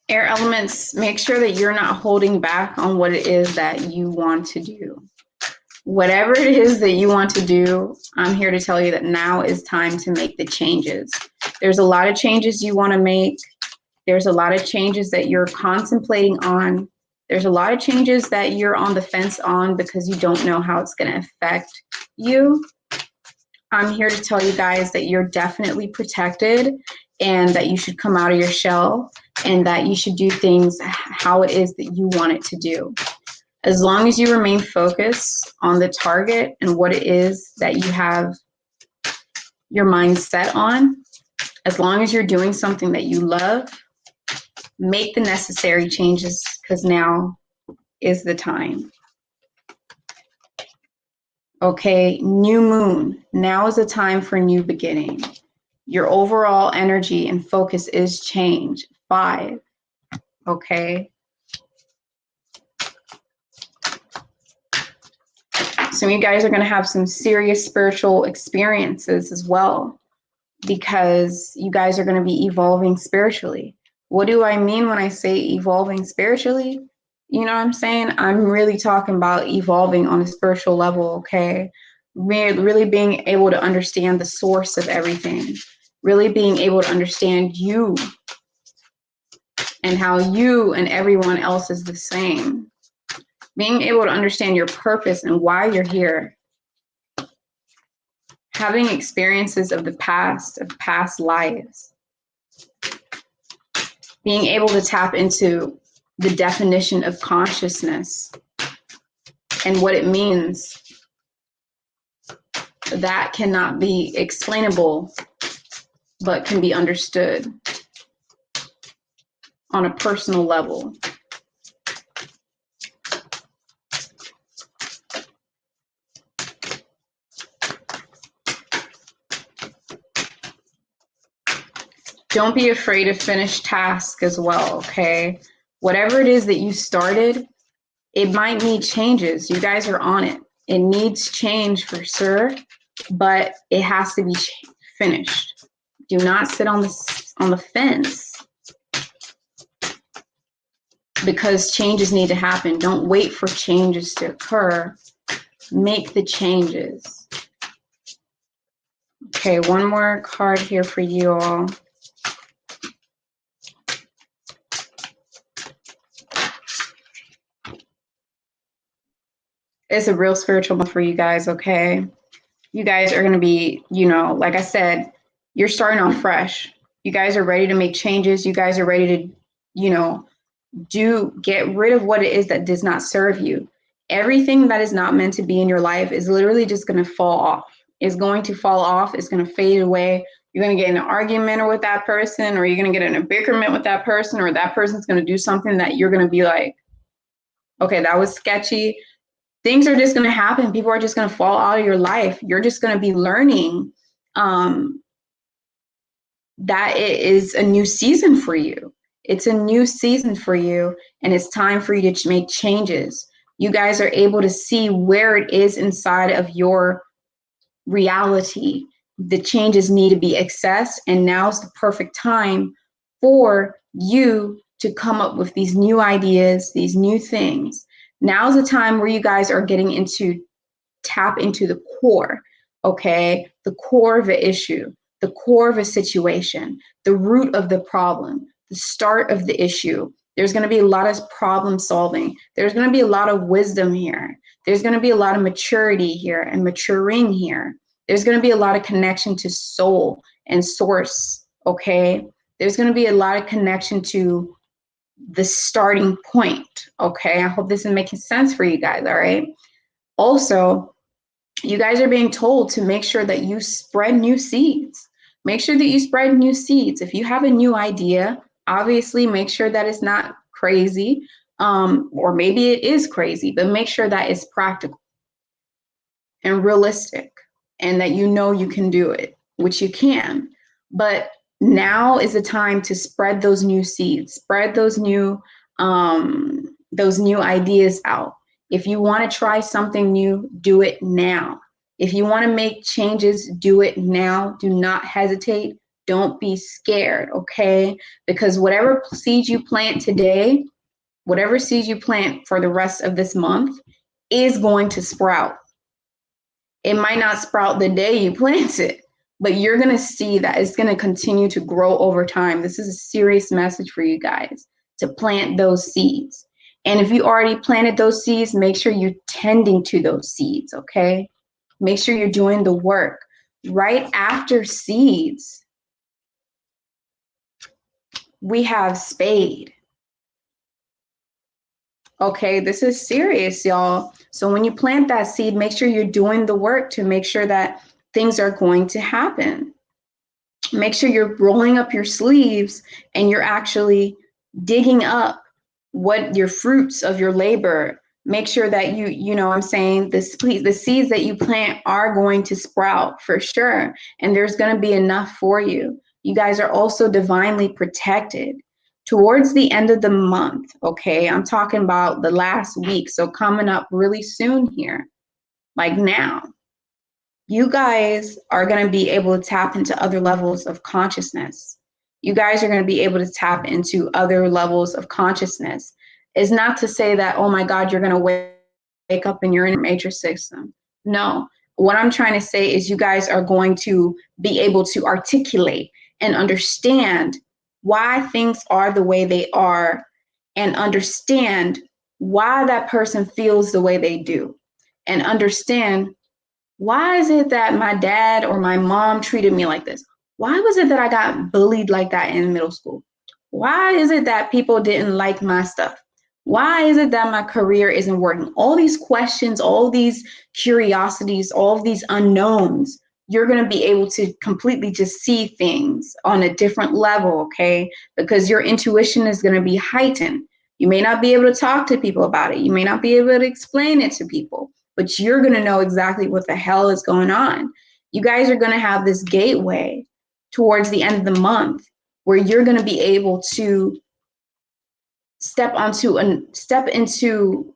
Air elements, make sure that you're not holding back on what it is that you want to do. Whatever it is that you want to do, I'm here to tell you that now is time to make the changes. There's a lot of changes you want to make. There's a lot of changes that you're contemplating on. There's a lot of changes that you're on the fence on because you don't know how it's going to affect you. I'm here to tell you guys that you're definitely protected and that you should come out of your shell and that you should do things how it is that you want it to do. As long as you remain focused on the target and what it is that you have your mind set on, as long as you're doing something that you love, make the necessary changes because now is the time. Okay, new moon. Now is the time for new beginning. Your overall energy and focus is change. 5. Okay. Some of you guys are going to have some serious spiritual experiences as well because you guys are going to be evolving spiritually. What do I mean when I say evolving spiritually? You know what I'm saying? I'm really talking about evolving on a spiritual level, okay? Really being able to understand the source of everything. Really being able to understand you and how you and everyone else is the same. Being able to understand your purpose and why you're here. Having experiences of the past, of past lives. Being able to tap into the definition of consciousness and what it means. That cannot be explainable, but can be understood on a personal level. Don't be afraid to finish tasks as well, okay? Whatever it is that you started, it might need changes. You guys are on it. It needs change for sure, but it has to be finished. Do not sit on the fence because changes need to happen. Don't wait for changes to occur. Make the changes. Okay, one more card here for you all. It's a real spiritual month for you guys, okay? You guys are going to be, you know, like I said, you're starting off fresh. You guys are ready to make changes. You guys are ready to, you know, get rid of what it is that does not serve you. Everything that is not meant to be in your life is literally just going to fall off. It's going to fall off. It's going to fade away. You're going to get in an argument with that person, or you're going to get in a bickerment with that person, or that person's going to do something that you're going to be like, okay, that was sketchy. Things are just going to happen. People are just going to fall out of your life. You're just going to be learning that it is a new season for you. It's a new season for you, and it's time for you to make changes. You guys are able to see where it is inside of your reality. The changes need to be accessed, and now's the perfect time for you to come up with these new ideas, these new things. Now's the time where you guys are getting into tap into the core, okay? The core of the issue, the core of a situation, the root of the problem, the start of the issue. There's going to be a lot of problem solving. There's going to be a lot of wisdom here. There's going to be a lot of maturity here and maturing here. There's going to be a lot of connection to soul and source, okay? There's going to be a lot of connection to the starting point, okay? I hope this is making sense for you guys, all right? Also, you guys are being told to make sure that you spread new seeds. Make sure that you spread new seeds. If you have a new idea, obviously make sure that it's not crazy, or maybe it is crazy, but make sure that it's practical and realistic and that you know you can do it, which you can. But now is the time to spread those new seeds, spread those new ideas out. If you want to try something new, do it now. If you want to make changes, do it now. Do not hesitate. Don't be scared, okay? Because whatever seeds you plant today, whatever seeds you plant for the rest of this month is going to sprout. It might not sprout the day you plant it, but you're going to see that it's going to continue to grow over time. This is a serious message for you guys, to plant those seeds. And if you already planted those seeds, make sure you're tending to those seeds, okay? Make sure you're doing the work. Right after seeds, we have spade. Okay, this is serious, y'all. So when you plant that seed, make sure you're doing the work to make sure that things are going to happen. Make sure you're rolling up your sleeves and you're actually digging up what your fruits of your labor. Make sure that you know what I'm saying, the seeds that you plant are going to sprout for sure. And there's going to be enough for you. You guys are also divinely protected. Towards the end of the month, okay, I'm talking about the last week, so coming up really soon here, like now, you guys are going to be able to tap into other levels of consciousness. You guys are going to be able to tap into other levels of consciousness. It's not to say that, oh my God, you're going to wake up and you're in a matrix system. No, what I'm trying to say is you guys are going to be able to articulate and understand why things are the way they are, and understand why that person feels the way they do, and understand, why is it that my dad or my mom treated me like this? Why was it that I got bullied like that in middle school? Why is it that people didn't like my stuff? Why is it that my career isn't working? All these questions, all these curiosities, all of these unknowns, you're going to be able to completely just see things on a different level, okay? Because your intuition is going to be heightened. You may not be able to talk to people about it. You may not be able to explain it to people, but you're going to know exactly what the hell is going on. You guys are going to have this gateway towards the end of the month where you're going to be able to step into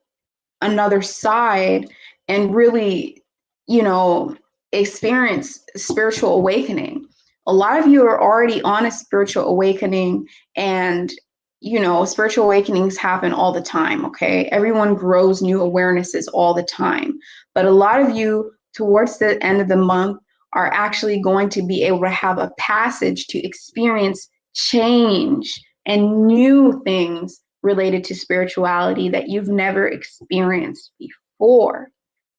another side and really, you know, experience spiritual awakening. A lot of you are already on a spiritual awakening, and you know, spiritual awakenings happen all the time, okay? Everyone grows new awarenesses all the time. But a lot of you towards the end of the month are actually going to be able to have a passage to experience change and new things related to spirituality that you've never experienced before.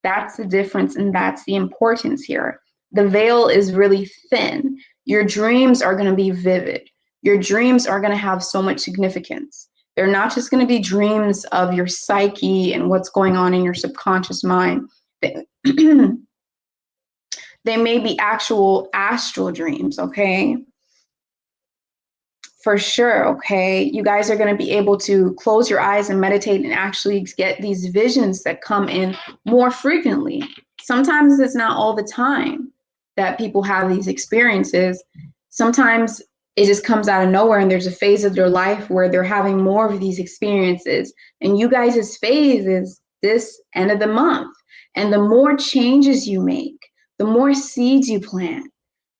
That's the difference, and that's the importance here. The veil is really thin. Your dreams are going to be vivid. Your dreams are going to have so much significance. They're not just going to be dreams of your psyche and what's going on in your subconscious mind. They may be actual astral dreams, okay? For sure, okay? You guys are going to be able to close your eyes and meditate and actually get these visions that come in more frequently. Sometimes it's not all the time that people have these experiences. Sometimes it just comes out of nowhere, and there's a phase of their life where they're having more of these experiences. And you guys' phase is this end of the month. And the more changes you make, the more seeds you plant,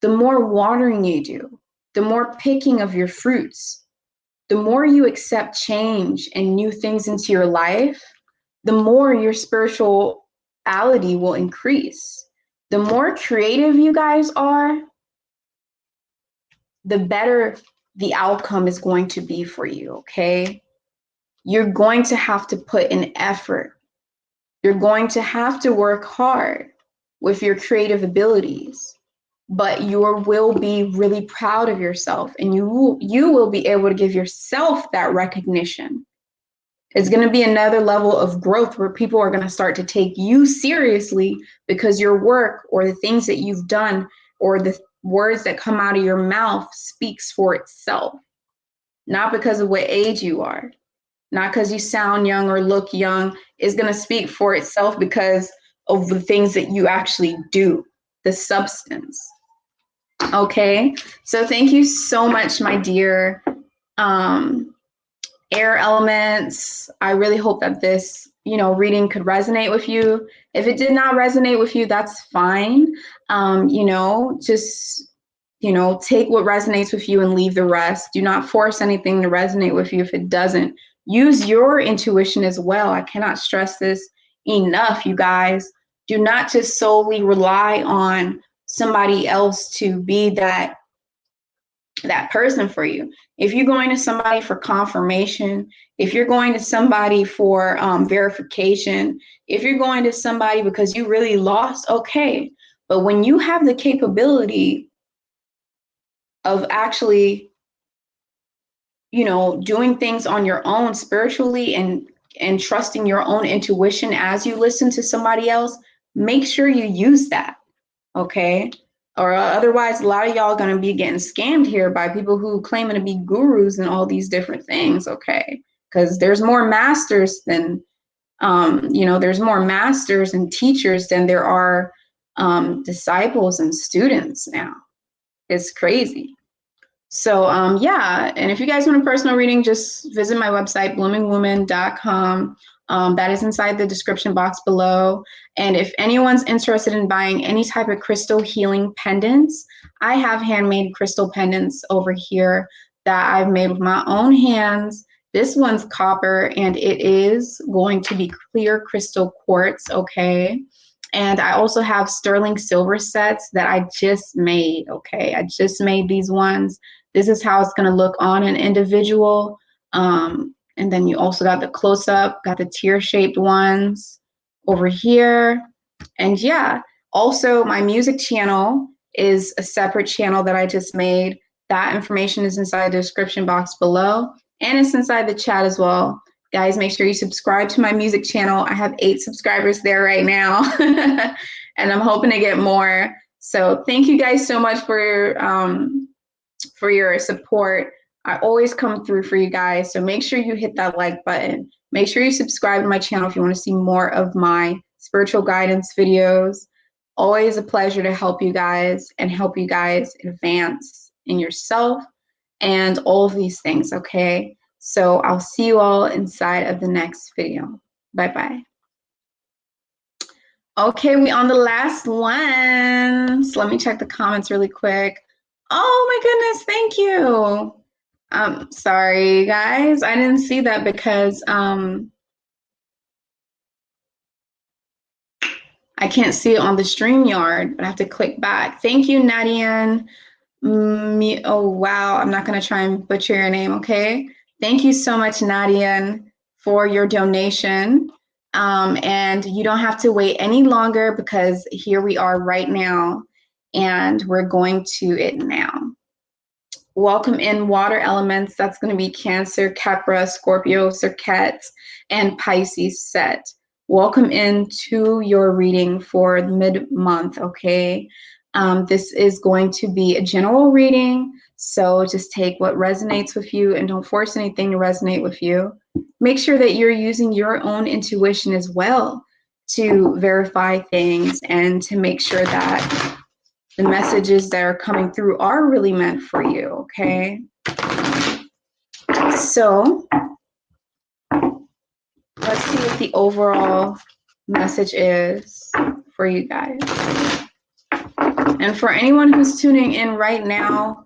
the more watering you do, the more picking of your fruits, the more you accept change and new things into your life, the more your spirituality will increase. The more creative you guys are, the better the outcome is going to be for you, okay? You're going to have to put in effort. You're going to have to work hard with your creative abilities. But you will be really proud of yourself, and you will be able to give yourself that recognition. It's going to be another level of growth where people are going to start to take you seriously because your work or the things that you've done or words that come out of your mouth speaks for itself, not because of what age you are, not because you sound young or look young. It's going to speak for itself because of the things that you actually do, the substance. Okay, so thank you so much, my dear air elements. I really hope that this, reading could resonate with you. If it did not resonate with you, that's fine. Just, take what resonates with you and leave the rest. Do not force anything to resonate with you if it doesn't. Use your intuition as well. I cannot stress this enough, you guys. Do not just solely rely on somebody else to be that person for you. If you're going to somebody for confirmation, if you're going to somebody for verification, if you're going to somebody because you really lost, okay. But when you have the capability of actually, doing things on your own spiritually and trusting your own intuition as you listen to somebody else, make sure you use that, okay? Or otherwise, a lot of y'all are going to be getting scammed here by people who claiming to be gurus and all these different things, okay? Because there's more masters than, there's more masters and teachers than there are disciples and students now. It's crazy. So yeah, and if you guys want a personal reading, just visit my website, bloomingwoman.com. That is inside the description box below. And if anyone's interested in buying any type of crystal healing pendants, I have handmade crystal pendants over here that I've made with my own hands. This one's copper and it is going to be clear crystal quartz, okay? And I also have sterling silver sets that I just made, okay? I just made these ones. This is how it's gonna look on an individual. And then you also got the close-up, got the tear-shaped ones over here. And yeah, also my music channel is a separate channel that I just made. That information is inside the description box below, and it's inside the chat as well. Guys, make sure you subscribe to my music channel. I have 8 subscribers there right now, and I'm hoping to get more. So thank you guys so much for your support. I always come through for you guys. So make sure you hit that like button. Make sure you subscribe to my channel if you want to see more of my spiritual guidance videos. Always a pleasure to help you guys and help you guys advance in yourself and all of these things, okay? So I'll see you all inside of the next video. Bye-bye. Okay, we on the last one. So let me check the comments really quick. Oh my goodness, thank you. Sorry guys, I didn't see that because I can't see it on the StreamYard, but I have to click back. Thank you, Nadian. Oh wow, I'm not gonna try and butcher your name, okay? Thank you so much, Nadian, for your donation. And you don't have to wait any longer because here we are right now, and we're going to it now. Welcome in water elements. That's going to be Cancer, Capra, Scorpio, Serket, and Pisces set. Welcome into your reading for mid-month, okay? This is going to be a general reading, so just take what resonates with you and don't force anything to resonate with you. Make sure that you're using your own intuition as well to verify things and to make sure that the messages that are coming through are really meant for you, okay? So let's see what the overall message is for you guys. And for anyone who's tuning in right now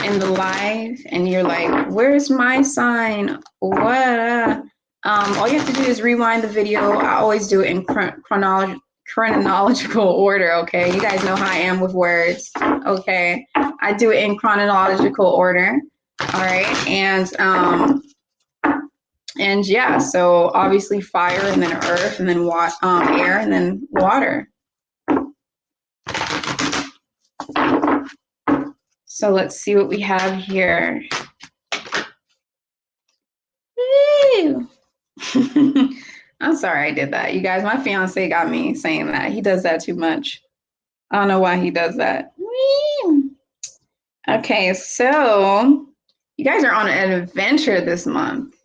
in the live and you're like, where's my sign? What? All you have to do is rewind the video. I always do it in chronological order, okay? You guys know how I am with words, okay? I do it in chronological order, all right? And yeah, so obviously fire and then earth and then air and then water. So let's see what we have here. Woo! I'm sorry I did that. You guys, my fiance got me saying that. He does that too much. I don't know why he does that. Okay, so you guys are on an adventure this month.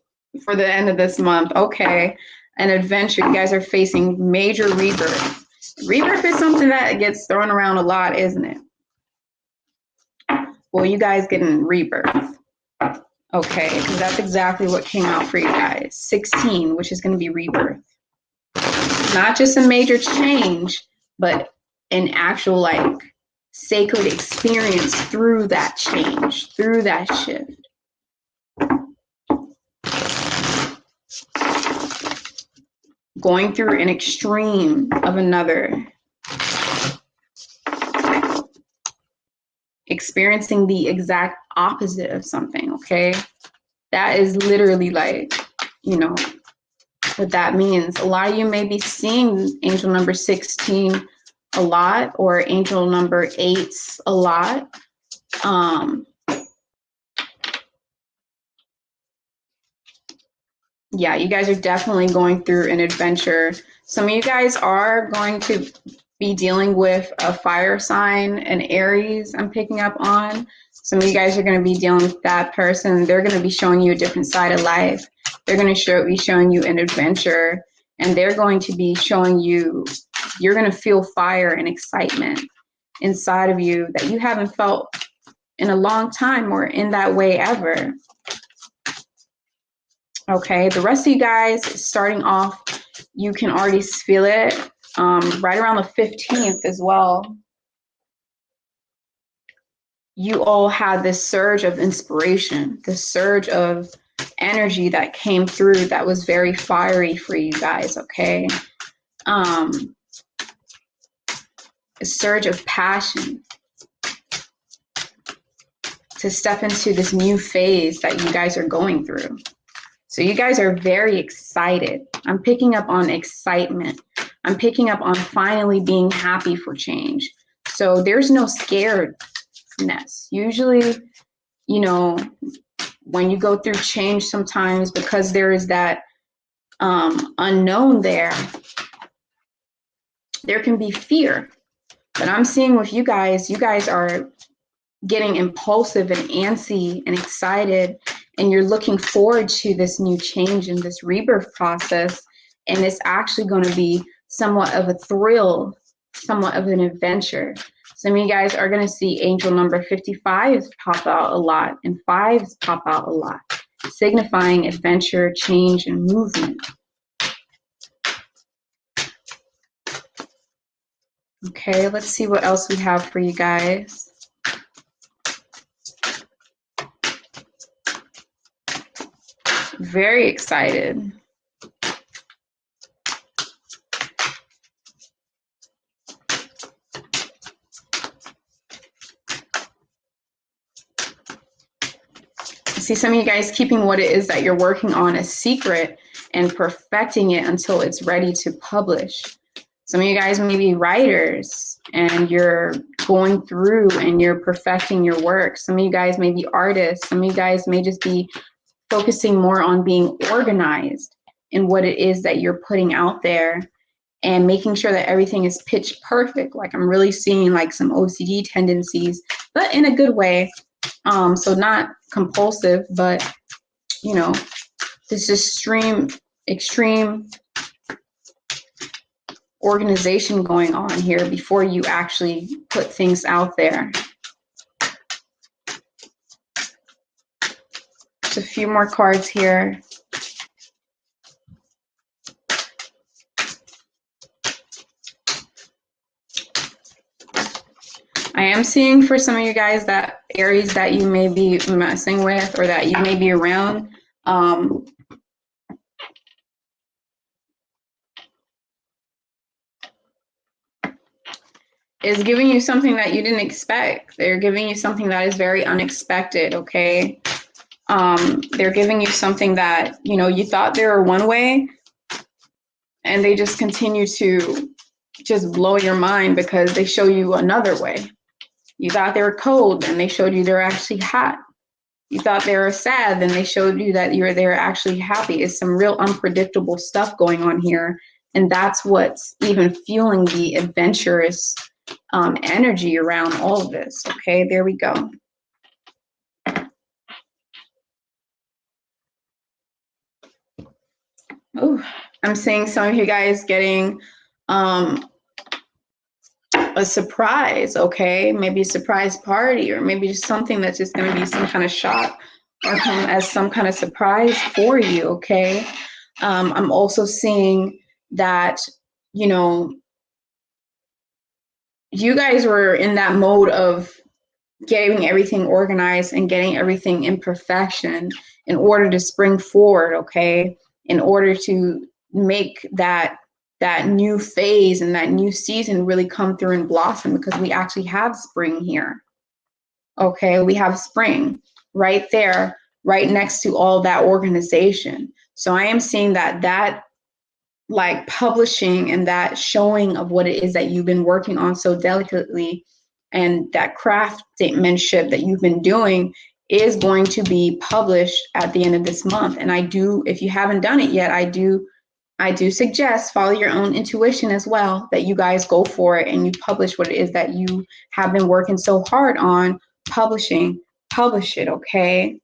For the end of this month, okay, an adventure. You guys are facing major rebirth. Rebirth is something that gets thrown around a lot, isn't it? Well, you guys getting rebirth. Okay, because that's exactly what came out for you guys. 16, which is going to be rebirth. Not just a major change, but an actual like sacred experience through that change, through that shift. Going through an extreme of another. Experiencing the exact opposite of something, okay? That is literally like, you know, what that means. A lot of you may be seeing angel number 16 a lot, or angel number 8 a lot. Yeah, you guys are definitely going through an adventure. Some of you guys are going to be dealing with a fire sign, an Aries, I'm picking up on. Some of you guys are going to be dealing with that person. They're going to be showing you a different side of life. They're going to be showing you an adventure, and they're going to be showing you, you're going to feel fire and excitement inside of you that you haven't felt in a long time or in that way ever. Okay, the rest of you guys, starting off, you can already feel it right around the 15th as well. You all had this surge of inspiration, this surge of energy that came through that was very fiery for you guys, okay? A surge of passion to step into this new phase that you guys are going through. So you guys are very excited. I'm picking up on excitement. I'm picking up on finally being happy for change. So there's no scaredness. Usually, you know, when you go through change sometimes, because there is that unknown there can be fear. But I'm seeing with you guys are getting impulsive and antsy and excited, and you're looking forward to this new change in this rebirth process, and it's actually going to be somewhat of a thrill, somewhat of an adventure. Some of you guys are going to see angel number 55 pop out a lot, and 5s pop out a lot, signifying adventure, change, and movement. Okay, let's see what else we have for you guys. Very excited. I see some of you guys keeping what it is that you're working on a secret and perfecting it until it's ready to publish. Some of you guys may be writers and you're going through and you're perfecting your work. Some of you guys may be artists. Some of you guys may just be focusing more on being organized in what it is that you're putting out there and making sure that everything is pitch perfect. Like I'm really seeing like some OCD tendencies, but in a good way. So not compulsive, but you know, this extreme organization going on here before you actually put things out there. Just a few more cards here. I am seeing for some of you guys that Aries that you may be messing with or that you may be around, is giving you something that you didn't expect. They're giving you something that is very unexpected, okay? They're giving you something that, you know, you thought they were one way, and they just continue to just blow your mind because they show you another way. You thought they were cold, and they showed you they're actually hot. You thought they were sad, then they showed you that they're actually happy. It's some real unpredictable stuff going on here, and that's what's even fueling the adventurous energy around all of this. Okay, there we go. Oh, I'm seeing some of you guys getting a surprise, okay? Maybe a surprise party, or maybe just something that's just going to be some kind of shock or come as some kind of surprise for you, okay? I'm also seeing that, you know, you guys were in that mode of getting everything organized and getting everything in perfection in order to spring forward, okay? In order to make that new phase and that new season really come through and blossom, because we actually have spring here. Okay, we have spring right there, right next to all that organization. So I am seeing that like publishing and that showing of what it is that you've been working on so delicately, and that craftsmanship that you've been doing is going to be published at the end of this month. And I do, if you haven't done it yet, I do suggest follow your own intuition as well, that you guys go for it and you publish what it is that you have been working so hard on publishing. Publish it, okay?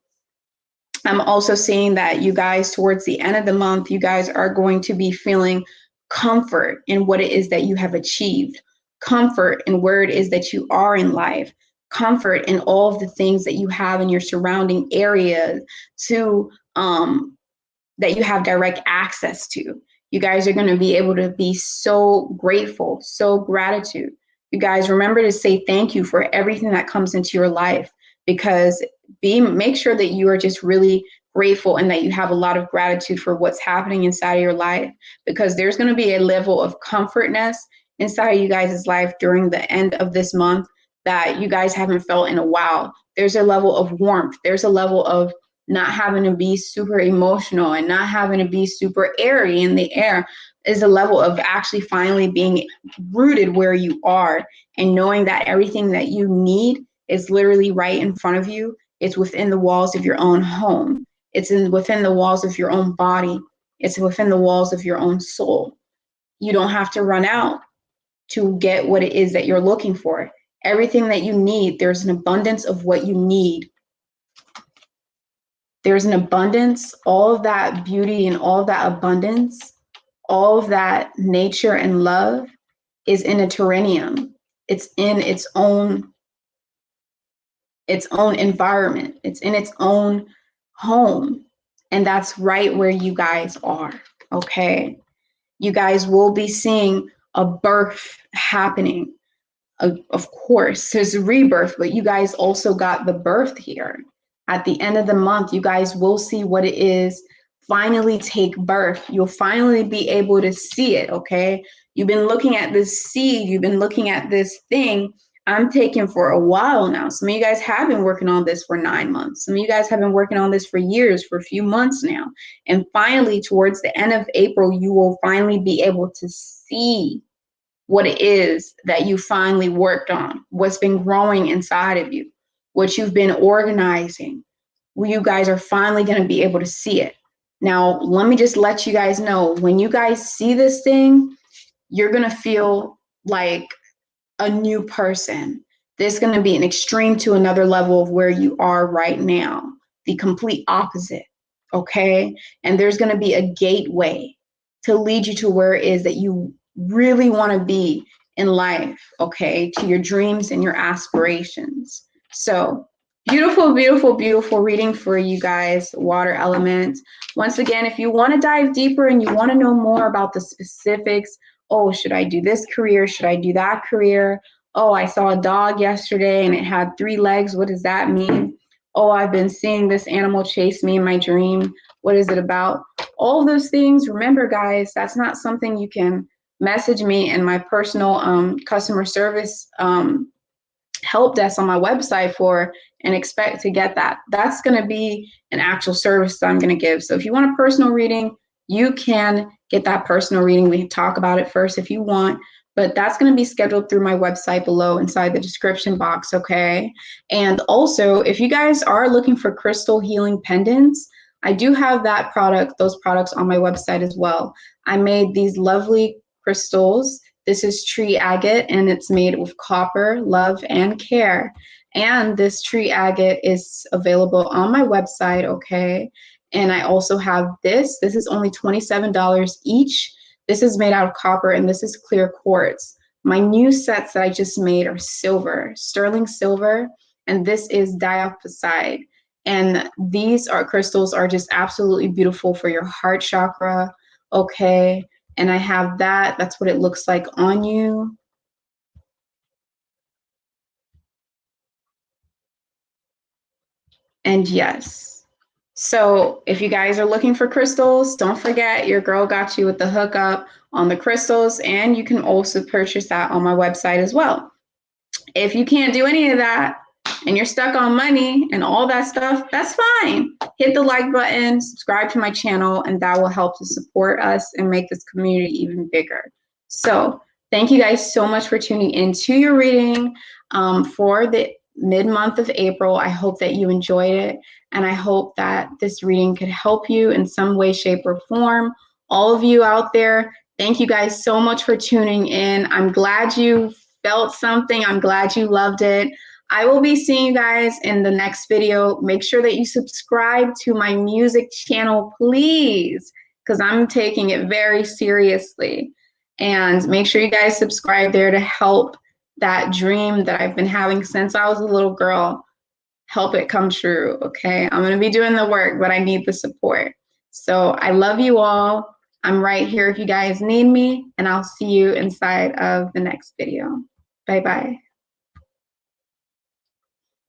I'm also seeing that you guys, towards the end of the month, you guys are going to be feeling comfort in what it is that you have achieved, comfort in where it is that you are in life, comfort in all of the things that you have in your surrounding area to that you have direct access to. You guys are going to be able to be so grateful, so gratitude. You guys remember to say thank you for everything that comes into your life, because make sure that you are just really grateful and that you have a lot of gratitude for what's happening inside of your life, because there's going to be a level of comfortness inside of you guys' life during the end of this month that you guys haven't felt in a while. There's a level of warmth. There's a level of not having to be super emotional and not having to be super airy in the air. Is a level of actually finally being rooted where you are and knowing that everything that you need is literally right in front of you. It's within the walls of your own home. It's within the walls of your own body. It's within the walls of your own soul. You don't have to run out to get what it is that you're looking for. Everything that you need, there's an abundance of what you need. There's an abundance, all of that beauty and all of that abundance, all of that nature and love is in a terrarium. It's in its own environment. It's in its own home. And that's right where you guys are, okay? You guys will be seeing a birth happening. Of course, there's a rebirth, but you guys also got the birth here. At the end of the month, you guys will see what it is finally take birth. You'll finally be able to see it, okay? You've been looking at this seed, you've been looking at this thing I'm taking for a while now. Some of you guys have been working on this for 9 months. Some of you guys have been working on this for years, for a few months now. And finally, towards the end of April, you will finally be able to see what it is that you finally worked on, what's been growing inside of you, what you've been organizing. You guys are finally going to be able to see it. Now, let me just let you guys know, when you guys see this thing, you're going to feel like a new person. There's going to be an extreme to another level of where you are right now, the complete opposite, okay? And there's going to be a gateway to lead you to where it is that you really want to be in life, okay, to your dreams and your aspirations. So beautiful, beautiful, beautiful reading for you guys, water element. Once again, if you want to dive deeper and you want to know more about the specifics, oh, should I do this career? Should I do that career? Oh, I saw a dog yesterday and it had 3 legs. What does that mean? Oh, I've been seeing this animal chase me in my dream. What is it about? All those things, remember guys, that's not something you can message me in my personal customer service help desk on my website for and expect to get that. That's going to be an actual service that I'm going to give. So if you want a personal reading, you can get that personal reading. We can talk about it first if you want, but that's going to be scheduled through my website below inside the description box, okay? And also, if you guys are looking for crystal healing pendants, I do have those products on my website as well. I made these lovely crystals. This is tree agate, and it's made with copper, love, and care. And this tree agate is available on my website, okay? And I also have this. This is only $27 each. This is made out of copper, and this is clear quartz. My new sets that I just made are silver, sterling silver, and this is diaphysite. And these are crystals are just absolutely beautiful for your heart chakra, okay? And I have that. That's what it looks like on you. And yes. So if you guys are looking for crystals, don't forget your girl got you with the hookup on the crystals, and you can also purchase that on my website as well. If you can't do any of that and you're stuck on money and all that stuff, that's fine. Hit the like button, subscribe to my channel, and that will help to support us and make this community even bigger. So thank you guys so much for tuning into your reading for the mid-month of April. I hope that you enjoyed it, and I hope that this reading could help you in some way, shape, or form. All of you out there, thank you guys so much for tuning in. I'm glad you felt something. I'm glad you loved it. I will be seeing you guys in the next video. Make sure that you subscribe to my music channel, please, because I'm taking it very seriously. And make sure you guys subscribe there to help that dream that I've been having since I was a little girl, help it come true, okay? I'm going to be doing the work, but I need the support. So I love you all. I'm right here if you guys need me, and I'll see you inside of the next video. Bye-bye.